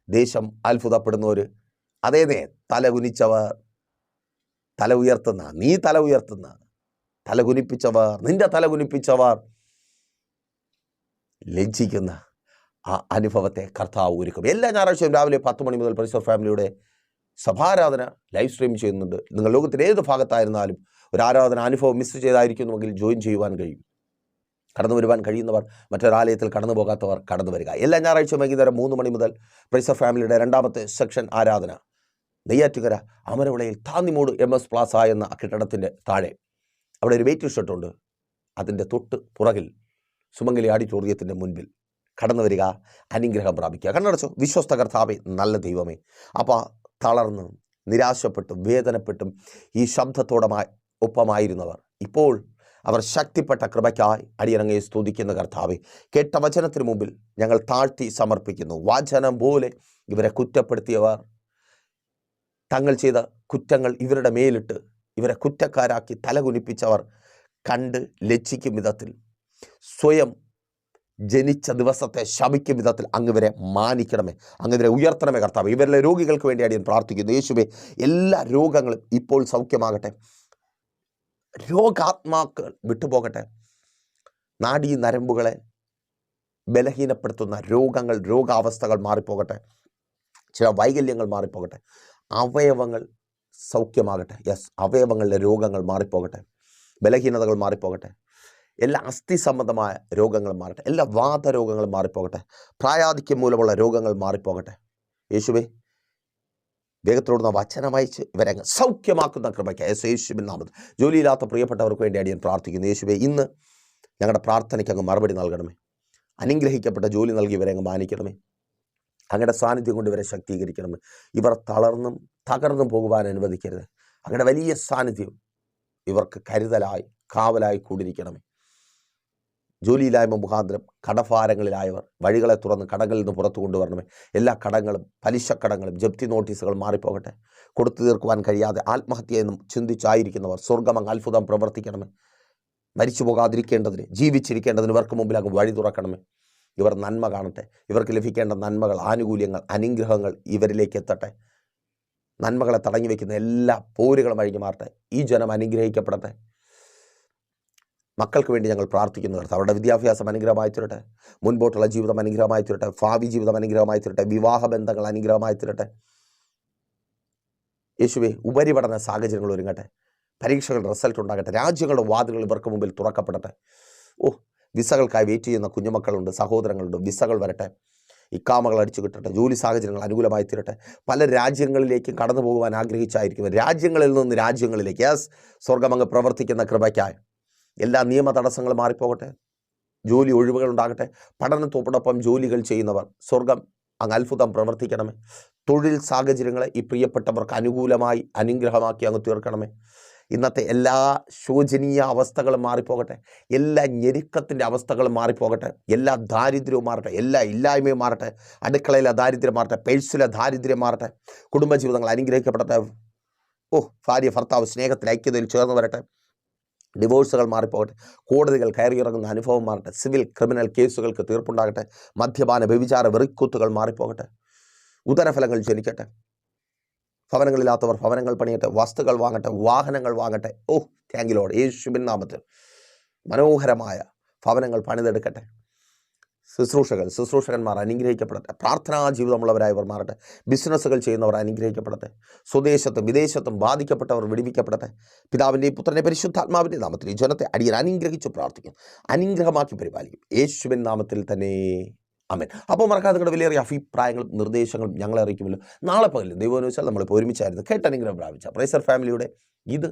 ദേശം അത്ഭുതപ്പെടുന്നവർ, അതേനേ തല കുനിച്ചവർ, തല ഉയർത്തുന്ന, നീ തല ഉയർത്തുന്ന, തല കുനിപ്പിച്ചവർ, നിന്റെ തല കുനിപ്പിച്ചവർ ലജ്ജിക്കുന്ന ആ അനുഭവത്തെ കർത്താവ് ഒരുക്കും. എല്ലാ ഞായറാഴ്ചയും രാവിലെ 10 മണി മുതൽ പ്രൈസർ ഫാമിലിയുടെ സഭാരാധന ലൈവ് സ്ട്രീം ചെയ്യുന്നുണ്ട്. നിങ്ങൾ ലോകത്തിൻ്റെ ഏത് ഭാഗത്തായിരുന്നാലും ഒരു ആരാധന അനുഭവം മിസ് ചെയ്തായിരിക്കുന്നുവെങ്കിൽ ജോയിൻ ചെയ്യുവാൻ കഴിയും. കടന്നു വരുവാൻ കഴിയുന്നവർ, മറ്റൊരാലയത്തിൽ കടന്നു പോകാത്തവർ കടന്നു വരിക. എല്ലാ ഞായറാഴ്ചയും വൈകുന്നേരം 3 മണി മുതൽ പ്രൈസർ ഫാമിലിയുടെ 2ാമത്തെ സെക്ഷൻ ആരാധന നെയ്യാറ്റുകര അമരവിളയിൽ താന്നിമൂട് MS പ്ലാസ എന്ന കെട്ടിടത്തിൻ്റെ താഴെ അവിടെ ഒരു വെയിറ്റിംഗ് ഷെഡുണ്ട്. അതിൻ്റെ തൊട്ട് പുറകിൽ സുമംഗലി ഓഡിറ്റോറിയത്തിൻ്റെ മുൻപിൽ കടന്നു വരിക. അനുഗ്രഹം പ്രാപിക്കുക. കണ്ണടച്ചോ. വിശ്വസ്ത കർത്താവേ, നല്ല ദൈവമേ, അപ്പോൾ തളർന്നും നിരാശപ്പെട്ടും വേദനപ്പെട്ടും ഈ ശബ്ദത്തോടെ ഒപ്പമായിരുന്നവർ ഇപ്പോൾ അവർ ശക്തിപ്പെട്ട കൃപയ്ക്കായി അടിയനങ്ങയെ സ്തുതിക്കുന്ന കർത്താവേ, കേട്ട വചനത്തിന് മുമ്പിൽ ഞങ്ങൾ താഴ്ത്തി സമർപ്പിക്കുന്നു. വചനം പോലെ ഇവരെ കുറ്റപ്പെടുത്തിയവർ, തങ്ങൾ ചെയ്ത കുറ്റങ്ങൾ ഇവരുടെ മേലിട്ട് ഇവരെ കുറ്റക്കാരാക്കി തലകുനിപ്പിച്ചവർ കണ്ട് ലജ്ജിക്കും വിധത്തിൽ, സ്വയം ജനിച്ച ദിവസത്തെ ശപിക്കും വിധത്തിൽ അങ്ങ് ഇവരെ മാനിക്കണമേ, അങ്ങ് ഇവരെ ഉയർത്തണമേ കർത്താവ്. ഇവരിലെ രോഗികൾക്ക് വേണ്ടി അടിയൻ പ്രാർത്ഥിക്കുന്നു. യേശുവേ, എല്ലാ രോഗങ്ങളും ഇപ്പോൾ സൗഖ്യമാകട്ടെ. രോഗാത്മാക്കൾ വിട്ടുപോകട്ടെ. നാഡീ നരമ്പുകളെ ബലഹീനപ്പെടുത്തുന്ന രോഗങ്ങൾ, രോഗാവസ്ഥകൾ മാറിപ്പോകട്ടെ. ചില വൈകല്യങ്ങൾ മാറിപ്പോകട്ടെ. അവയവങ്ങൾ സൗഖ്യമാകട്ടെ. അവയവങ്ങളിലെ രോഗങ്ങൾ മാറിപ്പോകട്ടെ. ബലഹീനതകൾ മാറിപ്പോകട്ടെ. എല്ലാ അസ്ഥി സംബന്ധമായ രോഗങ്ങൾ മാറട്ടെ. എല്ലാ വാതരോഗങ്ങളും മാറിപ്പോകട്ടെ. പ്രായാധിക്യം മൂലമുള്ള രോഗങ്ങൾ മാറിപ്പോകട്ടെ. യേശുവേ, വേഗത്തോടുന്ന വചനമയച്ച് ഇവരെ സൗഖ്യമാക്കുന്ന കൃപയ്ക്ക് യേശുവിൻ നാമത്തിൽ. ജോലിയില്ലാത്ത പ്രിയപ്പെട്ടവർക്ക് വേണ്ടി അടിയൻ പ്രാർത്ഥിക്കുന്നു. യേശുവേ, ഇന്ന് ഞങ്ങളുടെ പ്രാർത്ഥനയ്ക്ക് അങ്ങ് മറുപടി നൽകണമേ. അനുഗ്രഹിക്കപ്പെട്ട ജോലി നൽകി ഇവരെ അങ്ങ് മാനിക്കണമേ. അങ്ങയുടെ സാന്നിധ്യം കൊണ്ട് ഇവരെ ശക്തീകരിക്കണമേ. ഇവർ തളർന്നും തകർന്നും പോകുവാൻ അനുവദിക്കരുത്. അങ്ങയുടെ വലിയ സാന്നിധ്യം ഇവർക്ക് കരുതലായി കാവലായി കൂടിയിരിക്കണമേ. ജോലിയില്ലായ്മ മുഖാന്തരം കടഭാരങ്ങളിലായവർ വഴികളെ തുറന്ന് കടങ്ങളിൽ നിന്ന് പുറത്തു കൊണ്ടുവരണമേ. എല്ലാ കടങ്ങളും പലിശക്കടങ്ങളും ജപ്തി നോട്ടീസുകൾ മാറിപ്പോകട്ടെ. കൊടുത്തു തീർക്കുവാൻ കഴിയാതെ ആത്മഹത്യയെന്നും ചിന്തിച്ചായിരിക്കുന്നവർ സ്വർഗ്ഗം അങ്ങ് അത്ഭുതം പ്രവർത്തിക്കണമേ. മരിച്ചു പോകാതിരിക്കേണ്ടതിന്, ജീവിച്ചിരിക്കേണ്ടതിന് ഇവർക്ക് മുമ്പിൽ അങ്ങ് വഴി തുറക്കണമേ. ഇവർ നന്മ കാണട്ടെ. ഇവർക്ക് ലഭിക്കേണ്ട നന്മകൾ, ആനുകൂല്യങ്ങൾ, അനുഗ്രഹങ്ങൾ ഇവരിലേക്ക് എത്തട്ടെ. നന്മകളെ തടഞ്ഞു വയ്ക്കുന്ന എല്ലാ പോരുകളും അഴിഞ്ഞു മാറട്ടെ. ഈ ജനം അനുഗ്രഹിക്കപ്പെടട്ടെ. മക്കൾക്ക് വേണ്ടി ഞങ്ങൾ പ്രാർത്ഥിക്കുന്നു കർത്താവ്. അവരുടെ വിദ്യാഭ്യാസം അനുഗ്രഹമായി തീരട്ടെ. മുൻപോട്ടുള്ള ജീവിതം അനുഗ്രഹമായി തീരട്ടെ. ഭാവി ജീവിതം അനുഗ്രഹമായി തീരട്ടെ. വിവാഹ ബന്ധങ്ങൾ അനുഗ്രഹമായി തീരട്ടെ. യേശുവേ, ഉപരിപഠന സാഹചര്യങ്ങൾ ഒരുങ്ങട്ടെ. പരീക്ഷകളുടെ റിസൾട്ട് ഉണ്ടാകട്ടെ. രാജ്യങ്ങളുടെ വാതിലുകൾ ഇവർക്ക് മുമ്പിൽ തുറക്കപ്പെടട്ടെ. വിസകൾക്കായി വെയിറ്റ് ചെയ്യുന്ന കുഞ്ഞുമക്കളുണ്ട്, സഹോദരങ്ങളുണ്ട്. വിസകൾ വരട്ടെ. ഇക്കാമകൾ അടിച്ചു കിട്ടട്ടെ. ജോലി സാഹചര്യങ്ങൾ അനുകൂലമായി തീരട്ടെ. പല രാജ്യങ്ങളിലേക്കും കടന്നു പോകുവാൻ ആഗ്രഹിച്ചായിരിക്കും. രാജ്യങ്ങളിൽ നിന്ന് രാജ്യങ്ങളിലേക്ക് സ്വർഗ്ഗമങ്ങ് പ്രവർത്തിക്കുന്ന കൃപയ്ക്കായി എല്ലാ നിയമ തടസ്സങ്ങളും മാറിപ്പോകട്ടെ. ജോലി ഒഴിവുകൾ ഉണ്ടാകട്ടെ. പഠനത്തോടൊപ്പം ജോലികൾ ചെയ്യുന്നവർ സ്വർഗം അങ്ങ് അത്ഭുതം പ്രവർത്തിക്കണമേ. തൊഴിൽ സാഹചര്യങ്ങളെ ഈ പ്രിയപ്പെട്ടവർക്ക് അനുകൂലമായി അനുഗ്രഹമാക്കി അങ്ങ് തീർക്കണമേ. ഇന്നത്തെ എല്ലാ ശോചനീയ അവസ്ഥകളും മാറിപ്പോകട്ടെ. എല്ലാ ഞെരുക്കത്തിൻ്റെ അവസ്ഥകളും മാറിപ്പോകട്ടെ. എല്ലാ ദാരിദ്ര്യവും മാറട്ടെ. എല്ലാ ഇല്ലായ്മയും മാറട്ടെ. അടുക്കളയിലെ ദാരിദ്ര്യം മാറട്ടെ. പേഴ്സിലെ ദാരിദ്ര്യം മാറട്ടെ. കുടുംബജീവിതങ്ങൾ അനുഗ്രഹിക്കപ്പെടട്ടെ. ഭാര്യ ഭർത്താവ് സ്നേഹത്തിൽ ഐക്യതയിൽ ചേർന്ന് വരട്ടെ. ഡിവോഴ്സുകൾ മാറിപ്പോകട്ടെ, കോടതികൾ കയറിയിറങ്ങുന്ന അനുഭവം മാറട്ടെ, സിവിൽ ക്രിമിനൽ കേസുകൾക്ക് തീർപ്പുണ്ടാകട്ടെ, മദ്യപാന വ്യഭിചാര വെറിക്കൂത്തുകൾ മാറിപ്പോകട്ടെ, ഉദരഫലങ്ങൾ ജനിക്കട്ടെ, ഭവനങ്ങളില്ലാത്തവർ ഭവനങ്ങൾ പണിയട്ടെ, വസ്തുക്കൾ വാങ്ങട്ടെ, വാഹനങ്ങൾ വാങ്ങട്ടെ. Thank you Lord. യേശുവിൻ നാമത്തിൽ മനോഹരമായ ഭവനങ്ങൾ പണിതെടുക്കട്ടെ. ശുശ്രൂഷകന്മാർ അനുഗ്രഹിക്കപ്പെടട്ടെ. പ്രാർത്ഥനാ ജീവിതമുള്ളവരായവർ മാറട്ടെ. ബിസിനസ്സുകൾ ചെയ്യുന്നവർ അനുഗ്രഹിക്കപ്പെടട്ടെ. സ്വദേശത്തും വിദേശത്തും ബാധിക്കപ്പെട്ടവർ വിടുവിക്കപ്പെടട്ടെ. പിതാവിൻ്റെയും പുത്രൻ്റെ പരിശുദ്ധാത്മാവിൻ്റെ നാമത്തിൽ ഈ ജനത്തെ അടിയൻ അനുഗ്രഹിച്ച് പ്രാർത്ഥിക്കും, അനുഗ്രഹമാക്കി പരിപാലിക്കും. യേശുവിൻ നാമത്തിൽ തന്നെ ആമേൻ. അപ്പോൾ മറക്കാതെ നിങ്ങളുടെ വിലയേറിയ അഭിപ്രായങ്ങളും നിർദ്ദേശങ്ങളും ഞങ്ങളെ അറിയിക്കുമല്ലോ. നാളെ പകലും ദൈവം വെച്ചാൽ നമ്മളിപ്പോൾ ഒരുമിച്ചായിരുന്നു കേട്ടനുഗ്രഹം പ്രാപിച്ച പ്രൈസർ ഫാമിലിയുടെ ഇത്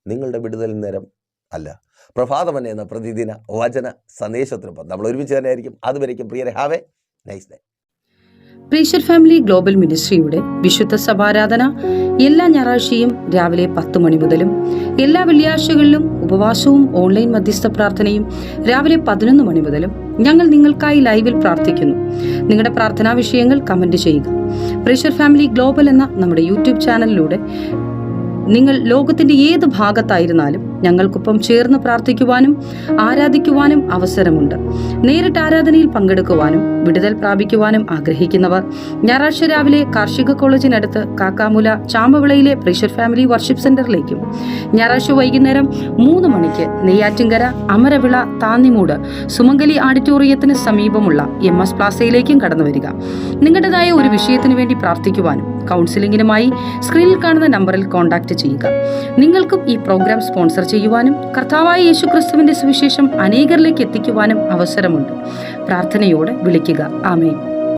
നിങ്ങളുടെ വിടുതൽ നേരം അല്ല, പ്രഭാതം എന്ന പ്രതിദിന വചന സന്ദേശത്തിനൊപ്പം നമ്മൾ ഒരുമിച്ച് തന്നെ ആയിരിക്കും. അതുവരേക്കും പ്രിയരെ, have a nice day. Praiser Family Global മിനിസ്ട്രിയുടെ വിശുദ്ധ സഭാരാധന എല്ലാ ഞായറാഴ്ചയും രാവിലെ 10 മണി മുതലും എല്ലാ വെള്ളിയാഴ്ചകളിലും ഉപവാസവും ഓൺലൈൻ മധ്യസ്ഥ പ്രാർത്ഥനയും രാവിലെ 11 മണി മുതലും ഞങ്ങൾ നിങ്ങൾക്കായി ലൈവിൽ പ്രാർത്ഥിക്കുന്നു. നിങ്ങളുടെ പ്രാർത്ഥനാ വിഷയങ്ങൾ കമന്റ് ചെയ്യുക. പ്രൈസർ ഫാമിലി ഗ്ലോബൽ എന്ന നമ്മുടെ യൂട്യൂബ് ചാനലിലൂടെ നിങ്ങൾ ലോകത്തിന്റെ ഏത് ഭാഗത്തായിരുന്നാലും ഞങ്ങൾക്കൊപ്പം ചേർന്ന് പ്രാർത്ഥിക്കുവാനും ആരാധിക്കുവാനും അവസരമുണ്ട്. നേരിട്ട് ആരാധനയിൽ പങ്കെടുക്കുവാനും വിടുതൽ പ്രാപിക്കുവാനും ആഗ്രഹിക്കുന്നവർ ഞായറാഴ്ച രാവിലെ കാർഷിക കോളേജിനടുത്ത് കാക്കാമുല ചാമ്പവിളയിലെ പ്രൈസർ ഫാമിലി വർഷിപ്പ് സെന്ററിലേക്കും ഞായറാഴ്ച വൈകുന്നേരം 3 മണിക്ക് നെയ്യാറ്റിൻകര അമരവിള താന്നിമൂട് സുമംഗലി ഓഡിറ്റോറിയത്തിന് സമീപമുള്ള MS പ്ലാസയിലേക്കും കടന്നു വരിക. നിങ്ങളുടേതായ ഒരു വിഷയത്തിന് വേണ്ടി പ്രാർത്ഥിക്കുവാനും കൗൺസിലിംഗിനുമായി സ്ക്രീനിൽ കാണുന്ന നമ്പറിൽ കോൺടാക്ട് ചെയ്യുക. നിങ്ങൾക്കും ഈ പ്രോഗ്രാം സ്പോൺസർ ചെയ്യുവാനും കർത്താവായ യേശുക്രിസ്തുവിന്റെ സുവിശേഷം അനേകരിലേക്ക് എത്തിക്കുവാനും അവസരമുണ്ട്. പ്രാർത്ഥനയോടെ വിളിക്കുക. ആമേൻ.